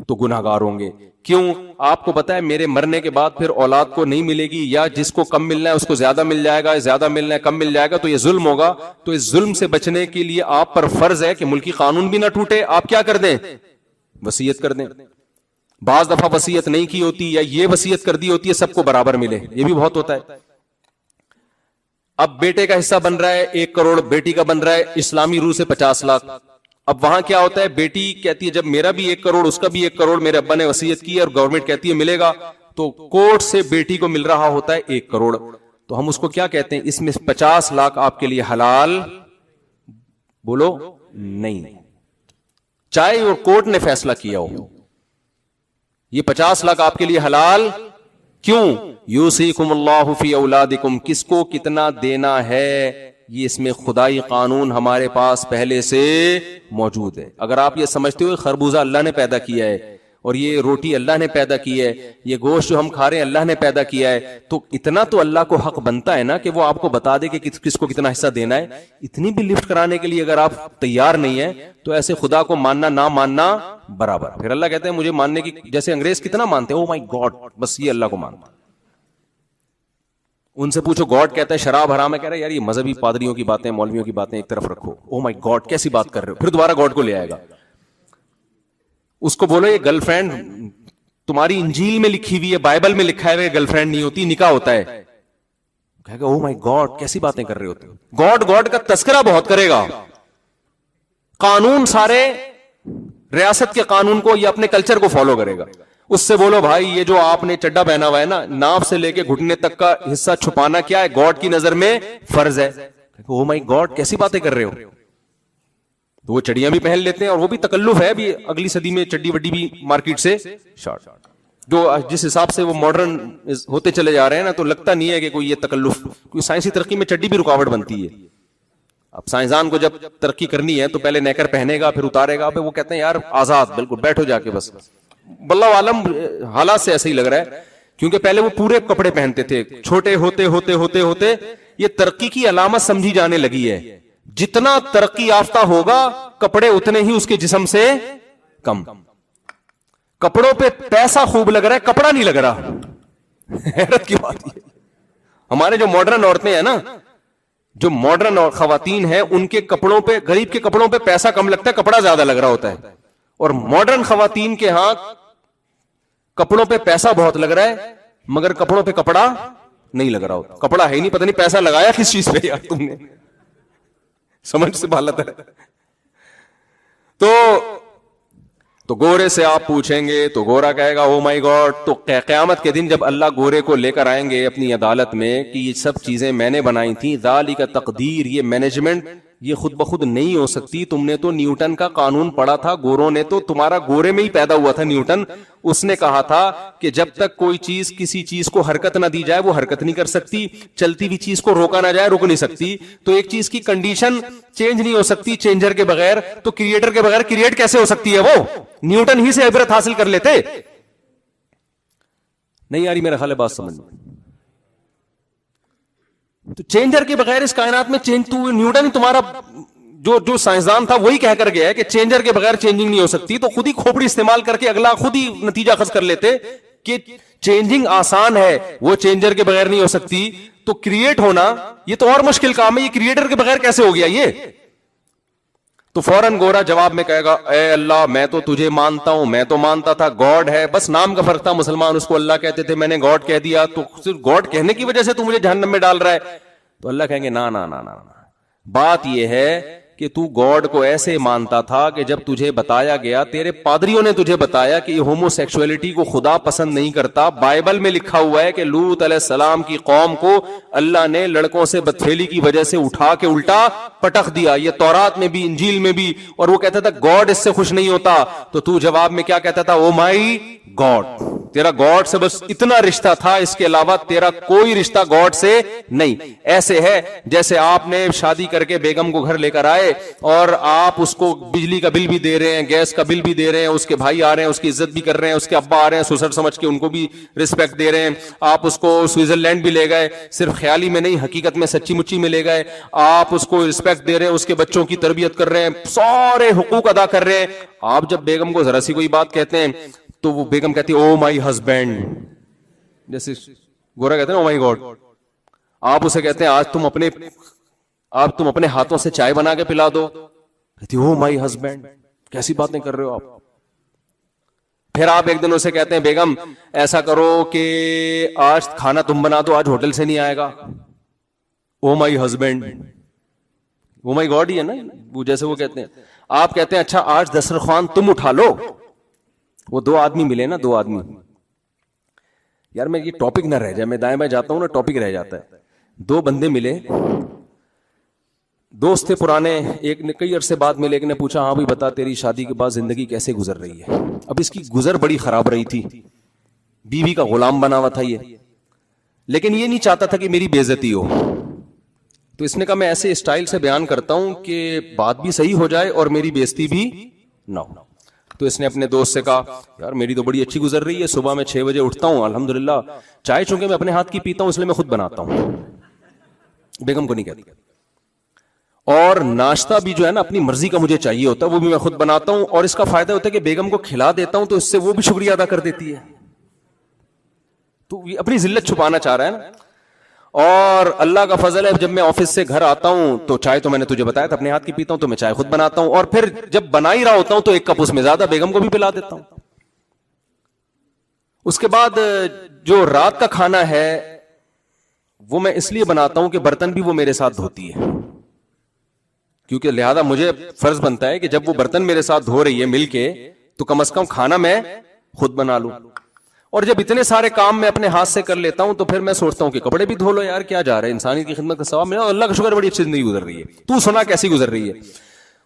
تو گناہگار ہوں گے. کیوں؟ آپ کو پتا ہے میرے مرنے کے بعد پھر اولاد کو نہیں ملے گی, یا جس کو کم ملنا ہے اس کو زیادہ مل جائے گا, زیادہ ملنا ہے کم مل جائے گا, تو یہ ظلم ہوگا. تو اس ظلم سے بچنے کے لیے آپ پر فرض ہے کہ ملکی قانون بھی نہ ٹوٹے, آپ کیا کر دیں؟ وصیت کر دیں. بعض دفعہ وصیت نہیں کی ہوتی یا یہ وصیت کر دی ہوتی ہے سب کو برابر ملے, یہ بھی بہت ہوتا ہے. اب بیٹے کا حصہ بن رہا ہے 1 کروڑ, بیٹی کا بن رہا ہے اسلامی روح سے 50 لاکھ. اب وہاں کیا ہوتا ہے, بیٹی کہتی ہے جب میرا بھی 1 کروڑ اس کا بھی 1 کروڑ میرے ابا نے وصیت کی ہے اور گورنمنٹ کہتی ہے ملے گا, تو کورٹ سے بیٹی کو مل رہا ہوتا ہے 1 کروڑ. تو ہم اس کو کیا کہتے ہیں, اس میں 50 لاکھ آپ کے لیے حلال بولو نہیں, چاہے وہ کورٹ نے فیصلہ کیا ہو. یہ 50 لاکھ آپ کے لیے حلال کیوں؟ یوصیکم اللہ فی اولادکم, کس کو کتنا دینا ہے یہ اس میں خدائی قانون ہمارے پاس پہلے سے موجود ہے. اگر آپ یہ سمجھتے ہو خربوزہ اللہ نے پیدا کیا ہے, اور یہ روٹی اللہ نے پیدا کی ہے, یہ گوشت جو ہم کھا رہے ہیں اللہ نے پیدا کیا ہے, تو اتنا تو اللہ کو حق بنتا ہے نا کہ وہ آپ کو بتا دے کہ کس کو کتنا حصہ دینا ہے. اتنی بھی لفٹ کرانے کے لیے اگر آپ تیار نہیں ہیں تو ایسے خدا کو ماننا نہ ماننا برابر. پھر اللہ کہتے ہیں مجھے ماننے کی, جیسے انگریز کتنا مانتے ہیں, او مائی گاڈ, بس یہ اللہ کو مانتا. ان سے پوچھو گاڈ کہتا ہے شراب حرام ہے, کہہ رہا ہے یار یہ مذہبی پادریوں کی باتیں, مولویوں کی باتیں ایک طرف رکھو. او مائی گاڈ کیسی بات کر رہے ہو, پھر دوبارہ گاڈ کو لے آئے گا. اس کو بولو یہ گرل فرینڈ تمہاری انجیل میں لکھی ہوئی ہے, بائبل میں لکھا ہے گرل فرینڈ نہیں ہوتی, نکاح ہوتا ہے. کہے گا او مائی گاڈ کیسی باتیں کر رہے ہوتے. گاڈ کا تذکرہ بہت کرے گا, قانون سارے ریاست کے قانون کو یا اپنے کلچر کو فالو کرے گا. اس سے بولو بھائی یہ جو آپ نے چڈا پہنا ہوا ہے نا, ناف سے لے کے گھٹنے تک کا حصہ چھپانا کیا ہے, گاڈ کی نظر میں فرض ہے. او مائی گاڈ کیسی باتیں کر رہے ہو. تو وہ چڑیاں بھی پہن لیتے ہیں, اور وہ بھی تکلف ہے, بھی اگلی صدی میں چڈی وڈی بھی مارکیٹ سے شارٹ, جو جس حساب سے وہ ماڈرن ہوتے چلے جا رہے ہیں نا, تو لگتا نہیں ہے کہ کوئی یہ تکلف, کوئی سائنسی ترقی میں چڈی بھی رکاوٹ بنتی ہے. اب سائنسدان کو جب ترقی کرنی ہے تو پہلے نیکر پہنے گا, پھر اتارے گا, پھر وہ کہتے ہیں یار آزاد بالکل بیٹھو جا کے بس. واللہ عالم حالات سے ایسا ہی لگ رہا ہے, کیونکہ پہلے وہ پورے کپڑے پہنتے تھے, چھوٹے ہوتے ہوتے ہوتے ہوتے یہ ترقی کی علامت سمجھی جانے لگی ہے. جتنا ترقی یافتہ ہوگا کپڑے اتنے ہی اس کے جسم سے کم. کپڑوں پہ پیسہ خوب لگ رہا ہے, کپڑا نہیں لگ رہا. حیرت کی بات یہ, ہمارے جو ماڈرن عورتیں ہیں نا, جو ماڈرن خواتین ہیں, ان کے کپڑوں پہ, غریب کے کپڑوں پہ پیسہ کم لگتا ہے, کپڑا زیادہ لگ رہا ہوتا ہے. اور ماڈرن خواتین کے ہاں کپڑوں پہ پیسہ بہت لگ رہا ہے, مگر کپڑوں پہ کپڑا نہیں لگ رہا ہوتا. کپڑا ہے ہی نہیں, پتہ نہیں پیسہ لگایا کس چیز پہ یار تم نے, سمجھ سے بالت ہے. تو گورے سے آپ پوچھیں گے تو گورا کہے گا او مائی گاڈ. تو قیامت کے دن جب اللہ گورے کو لے کر آئیں گے اپنی عدالت میں کہ یہ سب چیزیں میں نے بنائی تھیں, ذالک تقدیر, یہ مینجمنٹ یہ خود بخود نہیں ہو سکتی. تم نے تو نیوٹن کا قانون پڑھا تھا, گوروں نے تو, تمہارا گورے میں ہی پیدا ہوا تھا نیوٹن. اس نے کہا تھا کہ جب تک کوئی چیز کسی چیز کو حرکت نہ دی جائے وہ حرکت نہیں کر سکتی, چلتی ہوئی چیز کو روکا نہ جائے رک نہیں سکتی. تو ایک چیز کی کنڈیشن چینج نہیں ہو سکتی چینجر کے بغیر, تو کریٹر کے بغیر کریٹ کیسے ہو سکتی ہے. وہ نیوٹن ہی سے عبرت حاصل کر لیتے. نہیں یاری میرا خیال ہے بات سمجھ میں. تو چینجر کے بغیر اس کائنات میں چینج, تو نیوٹن ہی تمہارا جو سائنسدان تھا وہی کہہ کر گیا ہے کہ چینجر کے بغیر چینجنگ نہیں ہو سکتی. تو خود ہی کھوپڑی استعمال کر کے اگلا خود ہی نتیجہ خاص کر لیتے کہ چینجنگ آسان ہے, وہ چینجر کے بغیر نہیں ہو سکتی. تو کریٹ ہونا یہ تو اور مشکل کام ہے, یہ کریٹر کے بغیر کیسے ہو گیا یہ. تو فوراً گورا جواب میں کہے گا اے اللہ میں تو تجھے مانتا ہوں, میں تو مانتا تھا گاڈ ہے, بس نام کا فرق تھا, مسلمان اس کو اللہ کہتے تھے, میں نے گاڈ کہہ دیا, تو صرف گاڈ کہنے کی وجہ سے تو مجھے جہنم میں ڈال رہا ہے. تو اللہ کہیں گے نا نا نا نا, بات یہ ہے کہ تو گاڈ کو ایسے مانتا تھا کہ جب تجھے بتایا گیا, تیرے پادریوں نے تجھے بتایا کہ یہ ہومو سیکسولیٹی کو خدا پسند نہیں کرتا. بائبل میں لکھا ہوا ہے کہ لوط علیہ السلام کی قوم کو اللہ نے لڑکوں سے بدفعلی کی وجہ سے اٹھا کے الٹا پٹخ دیا. یہ تورات میں بھی انجیل میں بھی. اور وہ کہتا تھا گاڈ اس سے خوش نہیں ہوتا. تو جواب میں کیا کہتا تھا, او مائی گاڈ, تیرا گاڈ سے بس اتنا رشتہ تھا, اس کے علاوہ تیرا کوئی رشتہ گاڈ سے نہیں. ایسے ہے جیسے آپ نے شادی کر کے بیگم کو گھر لے کر آئے اور آپ اس کو بجلی کا بل بھی دے رہے ہیں, گیس کا بل بھی دے رہے ہیں, اس کے بھائی آ رہے ہیں اس کی عزت بھی کر رہے ہیں, اس کے ابا آ رہے ہیں سسر سمجھ کے ان کو بھی رسپیکٹ دے رہے ہیں. آپ اس کو سوئٹزرلینڈ بھی لے گئے, صرف خیالی میں نہیں حقیقت میں سچی مچی میں لے گئے. آپ اس کو رسپیکٹ دے رہے ہیں, اس کے بچوں کی تربیت کر رہے ہیں, سارے حقوق ادا کر رہے ہیں. آپ جب بیگم کو ذرا سی کوئی بات کہتے ہیں تو وہ بیگم کہتی ہے او مائی ہسبینڈ, جیسے گورا کہتے ہیں او مائی گاڈ. آپ اسے کہتے ہیں آج تم اپنے ہاتھوں سے چائے بنا کے پلا دو, کہتی او مائی ہسبینڈ, کیسی باتیں کر رہے ہو آپ. پھر آپ ایک دن اسے کہتے ہیں بیگم ایسا کرو کہ آج کھانا تم بنا دو, آج ہوٹل سے نہیں آئے گا. او my husband, O my God ہی ہے نا وہ, جیسے وہ کہتے ہیں. آپ کہتے ہیں اچھا آج دسترخوان تم اٹھا لو. وہ دو آدمی ملے نا, دو آدمی, یار میں یہ ٹاپک نہ رہ جائے, میں دائیں بائیں جاتا ہوں نا ٹاپک رہ جاتا ہے. دو بندے ملے, دوست تھے پرانے, ایک نے کئی عرصے بعد ملے, ایک نے پوچھا ہاں بھی بتا تیری شادی کے بعد زندگی کیسے گزر رہی ہے. اب اس کی گزر بڑی خراب رہی تھی, بیوی کا غلام بنا ہوا تھا یہ, لیکن یہ نہیں چاہتا تھا کہ میری بے عزتی ہو. تو اس نے کہا میں ایسے اسٹائل سے بیان کرتا ہوں کہ بات بھی صحیح ہو جائے اور میری بے عزتی بھی نہ ہو. تو اس نے اپنے دوست سے کہا یار میری تو بڑی اچھی گزر رہی ہے, صبح میں 6 بجے اٹھتا ہوں الحمدللہ, چائے چونکہ میں اپنے ہاتھ کی پیتا ہوں اس لیے میں خود بناتا ہوں, بیگم کو نہیں کہتی, اور ناشتہ بھی جو ہے نا اپنی مرضی کا مجھے چاہیے ہوتا ہے وہ بھی میں خود بناتا ہوں, اور اس کا فائدہ ہوتا ہے کہ بیگم کو کھلا دیتا ہوں تو اس سے وہ بھی شکریہ ادا کر دیتی ہے. تو یہ اپنی ذلت چھپانا چاہ رہا ہے نا. اور اللہ کا فضل ہے جب میں آفس سے گھر آتا ہوں تو چائے تو میں نے تجھے بتایا تھا اپنے ہاتھ کی پیتا ہوں, تو میں چائے خود بناتا ہوں, اور پھر جب بنا ہی رہا ہوتا ہوں تو 1 کپ اس میں زیادہ بیگم کو بھی پلا دیتا ہوں. اس کے بعد جو رات کا کھانا ہے وہ میں اس لیے بناتا ہوں کہ برتن بھی وہ میرے ساتھ دھوتی ہے, کیونکہ لہذا مجھے فرض بنتا ہے کہ جب وہ برتن میرے ساتھ دھو رہی ہے مل کے تو کم از کم کھانا میں خود بنا لوں. اور جب اتنے سارے کام میں اپنے ہاتھ سے کر لیتا ہوں تو پھر میں سوچتا ہوں کہ کپڑے بھی دھو لو یار, کیا جا رہا ہے, انسانیت کی خدمت کا ثواب ملا, اللہ کا شکر بڑی اچھی زندگی گزر رہی ہے, تو سنا کیسی گزر رہی ہے.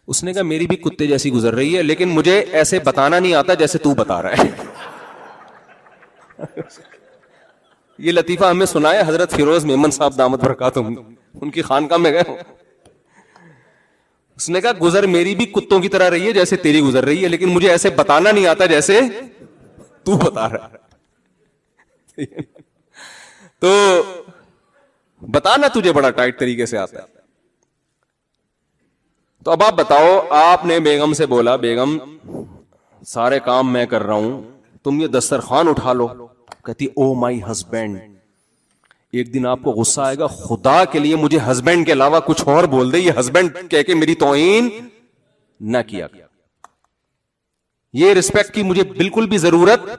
اس نے کہا میری بھی کتے جیسی گزر رہی ہے, لیکن مجھے ایسے بتانا نہیں آتا جیسے تو بتا رہا ہے. یہ لطیفہ ہمیں سنا ہے حضرت فیروز میمن صاحب دامت برکاتہم, ان کی خانقاہ میں گئے. اس نے کہا گزر میری بھی کتوں کی طرح رہی ہے جیسے تیری گزر رہی ہے, لیکن مجھے ایسے بتانا نہیں آتا جیسے تو بتا رہا ہے. تو بتانا تجھے بڑا ٹائٹ طریقے سے آتا ہے. تو اب آپ بتاؤ, آپ نے بیگم سے بولا بیگم سارے کام میں کر رہا ہوں, تم یہ دسترخوان اٹھا لو. کہتی او مائی ہسبینڈ. ایک دن آپ کو غصہ آئے گا, خدا کے لیے مجھے ہسبینڈ کے علاوہ کچھ اور بول دے, یہ ہسبینڈ کہہ کے میری توہین نہ کیا. یہ رسپیکٹ کی مجھے بالکل بھی ضرورت,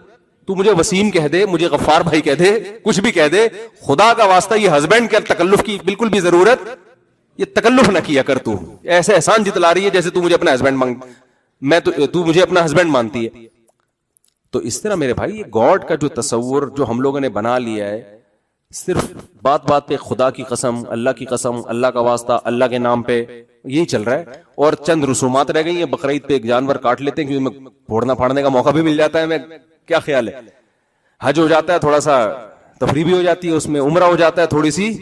تو مجھے وسیم کہہ دے, مجھے غفار بھائی کہہ دے, کچھ بھی کہہ دے, خدا کا واسطہ یہ ہسبینڈ کے تکلف کی بالکل بھی ضرورت, یہ تکلف نہ کیا کر. تو ایسے احسان جتلا رہی ہے جیسے تو مجھے اپنا ہسبینڈ میں تو مجھے اپنا ہسبینڈ مانتی ہے. تو اس طرح میرے بھائی یہ گاڈ کا جو تصور جو ہم لوگوں نے بنا لیا ہے, صرف بات بات پہ خدا کی قسم, اللہ کی قسم, اللہ کا واسطہ, اللہ کے نام پہ, یہی چل رہا ہے. اور چند رسومات رہ گئی ہیں, بقرعید پہ ایک جانور کاٹ لیتے ہیں کیونکہ میں پھوڑنا پھاڑنے کا موقع بھی مل جاتا ہے. میں کیا خیال ہے, حج ہو جاتا ہے, تھوڑا سا تفریح بھی ہو جاتی ہے اس میں, عمرہ ہو جاتا ہے, تھوڑی سی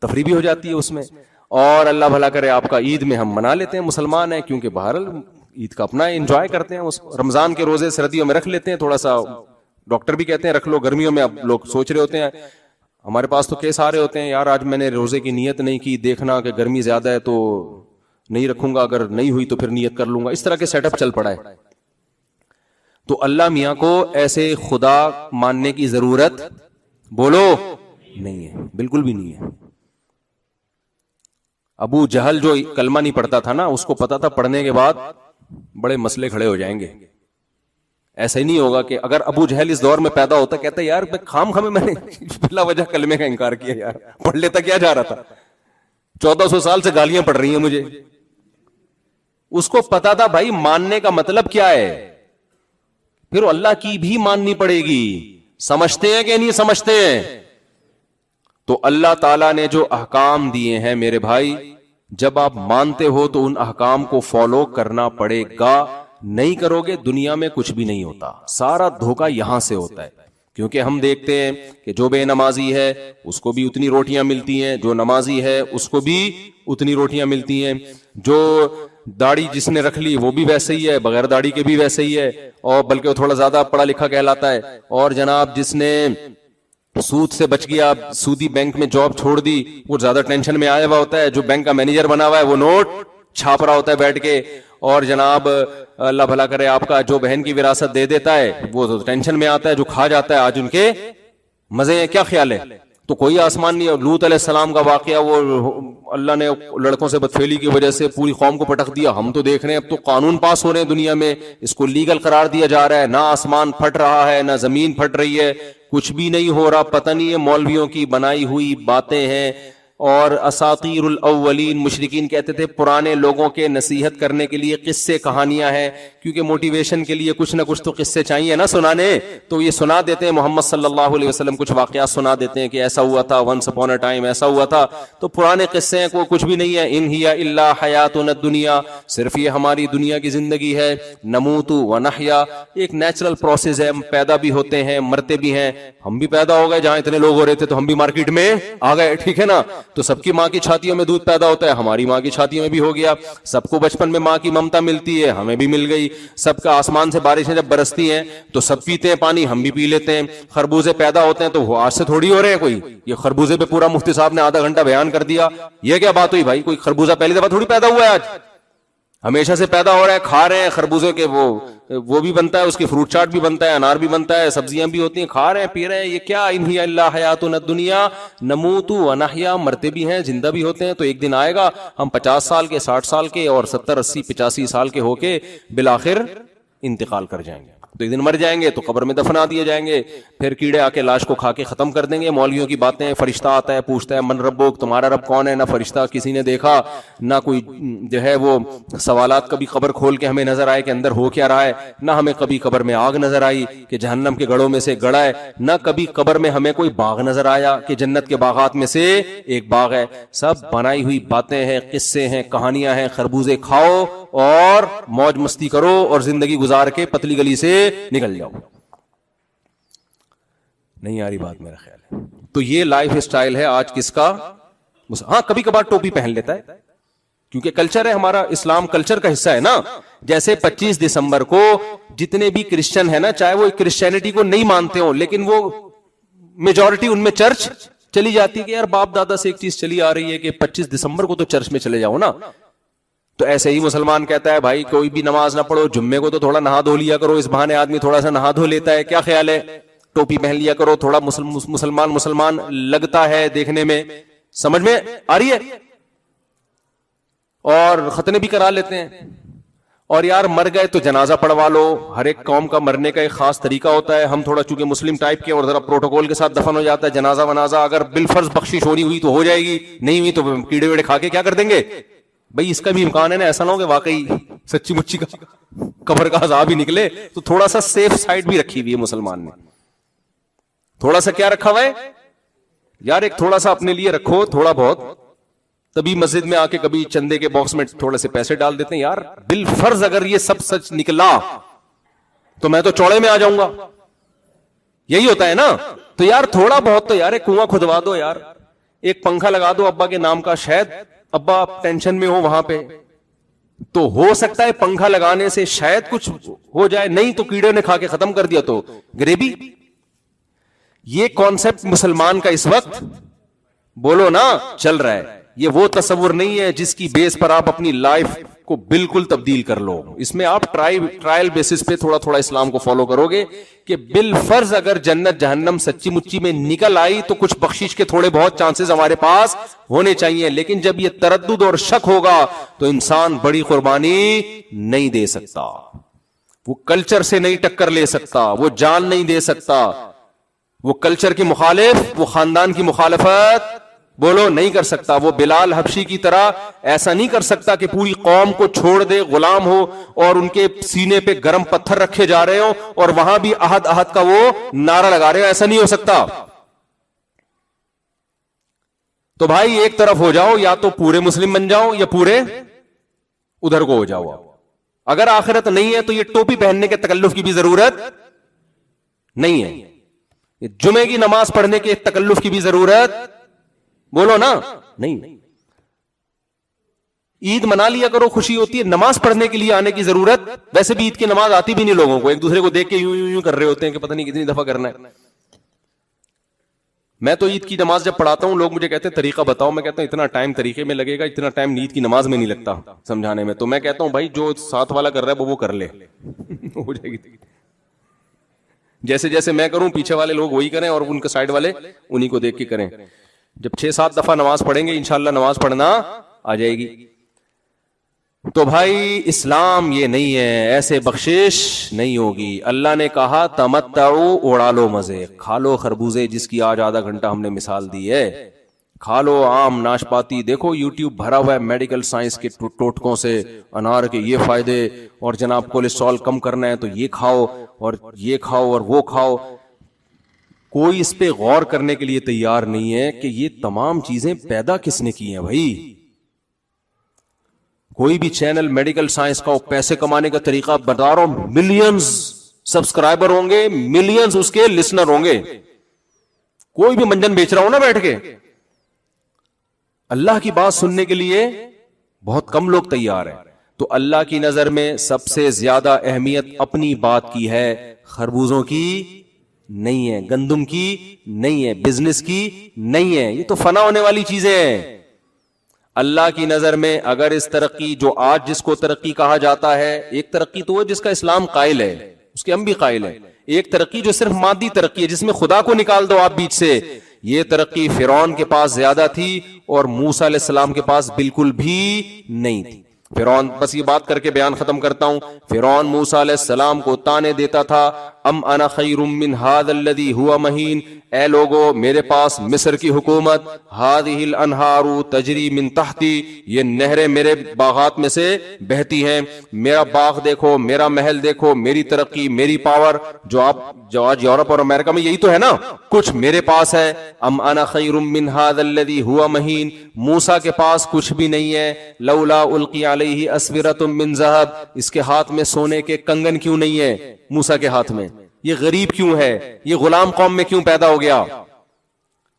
تفریح بھی ہو جاتی ہے اس میں, اور اللہ بھلا کرے آپ کا عید میں ہم منا لیتے ہیں, مسلمان ہیں, کیونکہ بہرحال عید کا اپنا انجوائے کرتے ہیں. رمضان کے روزے سردیوں میں رکھ لیتے ہیں, تھوڑا سا ڈاکٹر بھی کہتے ہیں رکھ لو, گرمیوں میں اب لوگ سوچ رہے ہوتے ہیں, ہمارے پاس تو کیس آ رہے ہوتے ہیں یار آج میں نے روزے کی نیت نہیں کی, دیکھنا کہ گرمی زیادہ ہے تو نہیں رکھوں گا, اگر نہیں ہوئی تو پھر نیت کر لوں گا. اس طرح کے سیٹ اپ چل پڑا ہے. تو اللہ میاں کو ایسے خدا ماننے کی ضرورت بولو نہیں ہے, بالکل بھی نہیں ہے. ابو جہل جو کلمہ نہیں پڑھتا تھا نا, اس کو پتا تھا پڑھنے کے بعد بڑے مسئلے کھڑے ہو جائیں گے. ایسا ہی نہیں ہوگا کہ اگر ابو جہل اس دور میں پیدا ہوتا, کہتا یار خام خامے میں نے بلا وجہ کلمے کا انکار کیا, یار پڑھ لیتا, کیا جا رہا تھا, 1400 سال سے گالیاں پڑھ رہی ہیں مجھے. اس کو پتا تھا بھائی ماننے کا مطلب کیا ہے, پھر اللہ کی بھی ماننی پڑے گی. سمجھتے ہیں کہ نہیں سمجھتے ہیں؟ تو اللہ تعالیٰ نے جو احکام دیے ہیں میرے بھائی, جب آپ مانتے ہو تو ان احکام کو فالو کرنا پڑے گا. نہیں کرو گے دنیا میں کچھ بھی نہیں ہوتا, سارا دھوکہ یہاں سے ہوتا ہے. کیونکہ ہم دیکھتے ہیں کہ جو بے نمازی ہے اس کو بھی اتنی روٹیاں ملتی ہیں, جو نمازی ہے اس کو بھی اتنی روٹیاں ملتی ہیں, جو داڑھی جس نے رکھ لی وہ بھی ویسے ہی ہے, بغیر داڑھی کے بھی ویسے ہی ہے, اور بلکہ وہ تھوڑا زیادہ پڑھا لکھا کہلاتا ہے. اور جناب جس نے سود سے بچ گیا, سودی بینک میں جاب چھوڑ دی, وہ زیادہ ٹینشن میں آیا ہوا ہوتا ہے. جو بینک کا مینیجر بنا ہوا ہے وہ نوٹ چھاپ رہا ہوتا ہے بیٹھ کے, اور جناب اللہ بھلا کرے آپ کا جو بہن کی وراثت دے دیتا ہے وہ تو ٹینشن میں آتا ہے, جو کھا جاتا ہے آج ان کے مزے ہیں. کیا خیال ہے؟ تو کوئی آسمان نہیں ہے. لوط علیہ السلام کا واقعہ, وہ اللہ نے لڑکوں سے بدفعلی کی وجہ سے پوری قوم کو پٹک دیا. ہم تو دیکھ رہے ہیں اب تو قانون پاس ہو رہے ہیں دنیا میں, اس کو لیگل قرار دیا جا رہا ہے. نہ آسمان پھٹ رہا ہے نہ زمین پھٹ رہی ہے, کچھ بھی نہیں ہو رہا. پتہ نہیں ہے مولویوں کی بنائی ہوئی باتیں ہیں. اور اساطیر الاولین, مشرکین کہتے تھے پرانے لوگوں کے نصیحت کرنے کے لیے قصے کہانیاں ہیں, کیونکہ موٹیویشن کے لیے کچھ نہ کچھ تو قصے چاہیے نا سنانے. تو یہ سنا دیتے ہیں, محمد صلی اللہ علیہ وسلم کچھ واقعات سنا دیتے ہیں کہ ایسا ہوا تھا, ونس اپون اے ٹائم ایسا ہوا تھا. تو پرانے قصے ہیں, کوئی کچھ بھی نہیں ہے. ان ہی الا حیاتنا الدنیا, صرف یہ ہماری دنیا کی زندگی ہے. نموت و نحیا, ایک نیچرل پروسیس ہے, ہم پیدا بھی ہوتے ہیں مرتے بھی ہیں. ہم بھی پیدا ہو گئے, جہاں اتنے لوگ ہو رہے تھے تو ہم بھی مارکیٹ میں آ گئے, ٹھیک ہے نا. تو سب کی ماں کی چھاتیوں میں دودھ پیدا ہوتا ہے, ہماری ماں کی چھاتیوں میں بھی ہو گیا. سب کو بچپن میں ماں کی ممتا ملتی ہے, ہمیں بھی مل گئی. سب کا آسمان سے بارشیں جب برستی ہیں تو سب پیتے ہیں پانی, ہم بھی پی لیتے ہیں. خربوزے پیدا ہوتے ہیں تو وہ آج سے تھوڑی ہو رہے ہیں. کوئی یہ خربوزے پہ پورا مفتی صاحب نے آدھا گھنٹہ بیان کر دیا, یہ کیا بات ہوئی بھائی؟ کوئی خربوزہ پہلی دفعہ تھوڑی پیدا ہوا ہے, آج ہمیشہ سے پیدا ہو رہا ہے. کھا رہے ہیں خربوزے کے, وہ بھی بنتا ہے, اس کی فروٹ چاٹ بھی بنتا ہے, انار بھی بنتا ہے, سبزیاں بھی ہوتی ہیں, کھا رہے ہیں, پی رہے ہیں. یہ کیا ان ہی الا حیاتنا الدنیا نموت و نحیا, مرتے بھی ہیں زندہ بھی ہوتے ہیں. تو ایک دن آئے گا ہم 50 سال کے, 60 سال کے اور 70 80 85 سال کے ہو کے بالآخر انتقال کر جائیں گے. تو ایک دن مر جائیں گے تو قبر میں دفنا دیے جائیں گے, پھر کیڑے آ کے لاش کو کھا کے ختم کر دیں گے. مولویوں کی باتیں, فرشتہ آتا ہے پوچھتا ہے من ربک, تمہارا رب کون ہے؟ نہ فرشتہ کسی نے دیکھا, نہ کوئی جو ہے وہ سوالات کبھی قبر کھول کے ہمیں نظر آئے کہ اندر ہو کیا رہا ہے, نہ ہمیں کبھی قبر میں آگ نظر آئی کہ جہنم کے گڑھوں میں سے گڑا ہے, نہ کبھی قبر میں ہمیں کوئی باغ نظر آیا کہ جنت کے باغات میں سے ایک باغ ہے. سب بنائی ہوئی باتیں ہیں, قصے ہیں, کہانیاں ہیں. خربوزے کھاؤ اور موج مستی کرو اور زندگی گزار کے پتلی گلی سے نکل جاؤ. نہیں آ رہی بات میرا خیال ہے. تو یہ لائف اسٹائل ہے آج کس کا؟ ہاں کبھی کبھار ٹوپی پہن لیتا ہے کیونکہ کلچر ہے ہمارا, اسلام کلچر کا حصہ ہے نا. جیسے 25 دسمبر کو جتنے بھی کرسچن ہیں نا, چاہے وہ کرسچینٹی کو نہیں مانتے ہوں, لیکن وہ میجورٹی ان میں چرچ چلی جاتی ہے کہ یار باپ دادا سے ایک چیز چلی آ رہی ہے کہ 25 دسمبر کو تو چرچ میں چلے جاؤ نا. تو ایسے ہی مسلمان کہتا ہے بھائی کوئی بھی نماز نہ پڑھو, جمعے کو تو تھوڑا نہا دھو لیا کرو, اس بہانے آدمی تھوڑا سا نہا دھو لیتا ہے. کیا خیال ہے؟ ٹوپی پہن لیا کرو, تھوڑا مسلمان لگتا ہے دیکھنے میں. سمجھ میں آ رہی ہے؟ اور ختنے بھی کرا لیتے ہیں. اور یار مر گئے تو جنازہ پڑھوا لو. ہر ایک قوم کا مرنے کا ایک خاص طریقہ ہوتا ہے. ہم تھوڑا چونکہ مسلم ٹائپ کے اور ذرا پروٹوکول کے ساتھ دفن ہو جاتا ہے. جنازہ ونازہ اگر بالفرض بخشش ہونی ہوئی تو ہو جائے گی, نہیں ہوئی تو کیڑے ویڑے کھا کے کیا کر دیں گے بھائی. اس کا بھی امکان ہے نا, ایسا نہ ہو کہ واقعی سچی مچی کا قبر کا عذاب ہی نکلے. تو تھوڑا سا سیف سائڈ بھی رکھی ہوئی ہے مسلمان نے. تھوڑا سا کیا رکھا ہوا ہے یار, ایک تھوڑا سا اپنے لیے رکھو تھوڑا بہت. تبھی مسجد میں آ کے کبھی چندے کے باکس میں تھوڑے سے پیسے ڈال دیتے ہیں. یار بالفرض اگر یہ سب سچ نکلا تو میں تو چوڑے میں آ جاؤں گا. یہی ہوتا ہے نا. تو یار تھوڑا بہت تو یار ایک کنواں کھدوا دو, یار ایک پنکھا لگا دو ابا کے نام کا, شاید ابا ٹینشن میں ہو وہاں پہ تو ہو سکتا ہے پنکھا لگانے سے شاید کچھ ہو جائے, نہیں تو کیڑے نے کھا کے ختم کر دیا تو گریبی. یہ کانسیپٹ مسلمان کا اس وقت بولو نا چل رہا ہے. یہ وہ تصور نہیں ہے جس کی بیس پر آپ اپنی لائف کو بالکل تبدیل کر لو. اس میں آپ ٹرائل بیسس پہ تھوڑا تھوڑا اسلام کو فالو کرو گے کہ بالفرض اگر جنت جہنم سچی مچی میں نکل آئی تو کچھ بخشش کے تھوڑے بہت چانسز ہمارے پاس ہونے چاہیے. لیکن جب یہ تردد اور شک ہوگا تو انسان بڑی قربانی نہیں دے سکتا, وہ کلچر سے نہیں ٹکر لے سکتا, وہ جان نہیں دے سکتا, وہ کلچر کی مخالف, وہ خاندان کی مخالفت بولو نہیں کر سکتا. وہ بلال حبشی کی طرح ایسا نہیں کر سکتا کہ پوری قوم کو چھوڑ دے, غلام ہو اور ان کے سینے پہ گرم پتھر رکھے جا رہے ہوں اور وہاں بھی احد احد کا وہ نعرہ لگا رہے ہو. ایسا نہیں ہو سکتا. تو بھائی ایک طرف ہو جاؤ, یا تو پورے مسلم بن جاؤ یا پورے ادھر کو ہو جاؤ. اگر آخرت نہیں ہے تو یہ ٹوپی پہننے کے تکلف کی بھی ضرورت نہیں ہے, جمعے کی نماز پڑھنے کے تکلف کی بھی ضرورت بولو نا نہیں. عید منا لیا کرو, خوشی ہوتی ہے. نماز پڑھنے کے لیے آنے کی ضرورت, ویسے بھی عید کی نماز آتی بھی نہیں لوگوں کو, ایک دوسرے کو دیکھ کے یوں یوں کر رہے ہوتے ہیں کہ پتہ نہیں کتنی دفعہ کرنا ہے. میں تو عید کی نماز جب پڑھاتا ہوں لوگ مجھے کہتے ہیں طریقہ بتاؤ. میں کہتا ہوں اتنا ٹائم طریقے میں لگے گا, اتنا ٹائم عید کی نماز میں نہیں لگتا سمجھانے میں. تو میں کہتا ہوں بھائی جو ساتھ والا کر رہا ہے وہ کر لے, ہو جائے گی. جیسے جیسے میں کروں پیچھے والے لوگ وہی کریں اور ان کے سائڈ والے انہی کو دیکھ کے کریں. جب 6-7 دفعہ نماز پڑھیں گے انشاءاللہ نماز پڑھنا آ جائے گی. تو بھائی اسلام یہ نہیں ہے, ایسے بخشش نہیں ہوگی. اللہ نے کہا تمتعوا, اڑا لو مزے, کھا لو خربوزے جس کی آج آدھا گھنٹہ ہم نے مثال دی ہے, کھا لو آم ناشپاتی. دیکھو یوٹیوب بھرا ہوا ہے میڈیکل سائنس کے ٹوٹکوں سے, انار کے یہ فائدے, اور جناب کولیسٹرول کم کرنا ہے تو یہ کھاؤ اور یہ کھاؤ اور وہ کھاؤ. کوئی اس پہ غور کرنے کے لیے تیار نہیں ہے کہ یہ تمام چیزیں پیدا کس نے کی ہیں بھائی. کوئی بھی چینل میڈیکل سائنس کا پیسے کمانے کا طریقہ بتا رہا ہوں, ملینز سبسکرائبر ہوں گے, ملینز اس کے لسنر ہوں گے. کوئی بھی منجن بیچ رہا ہوں نا بیٹھ کے, اللہ کی بات سننے کے لیے بہت کم لوگ تیار ہیں. تو اللہ کی نظر میں سب سے زیادہ اہمیت اپنی بات کی ہے، خربوزوں کی نہیں ہے، گندم کی نہیں ہے، بزنس کی نہیں ہے. یہ تو فنا ہونے والی چیزیں ہیں. اللہ کی نظر میں اگر اس ترقی جو آج جس کو ترقی کہا جاتا ہے، ایک ترقی تو وہ جس کا اسلام قائل ہے، اس کے ہم بھی قائل ہیں. ایک ترقی جو صرف مادی ترقی ہے جس میں خدا کو نکال دو آپ بیچ سے، یہ ترقی فرعون کے پاس زیادہ تھی اور موسیٰ علیہ السلام کے پاس بالکل بھی نہیں تھی. فرعون، بس یہ بات کر کے بیان ختم کرتا ہوں، فرعون موسیٰ علیہ السلام کو تانے دیتا تھا، ام انا خیر من ھذا الذی ھوا مہین، اے لوگو میرے پاس مصر کی حکومت، ھذہ الانہار تجری من تحتی، یہ نہریں میرے باغات میں سے بہتی ہیں، میرا باغ دیکھو، میرا محل دیکھو، میری ترقی، میری پاور، جو آج یورپ اور امریکہ میں یہی تو ہے نا، کچھ میرے پاس ہے. ام انا خیر من ھذا الذی ھوا مہین، موسیٰ کے پاس کچھ بھی نہیں ہے. لولا القی علیہ اسورۃ من ذہب، اس کے ہاتھ میں سونے کے کنگن کیوں نہیں ہے موسیٰ کے ہاتھ میں؟ یہ غریب کیوں ہے؟ یہ غلام قوم میں کیوں پیدا ہو گیا؟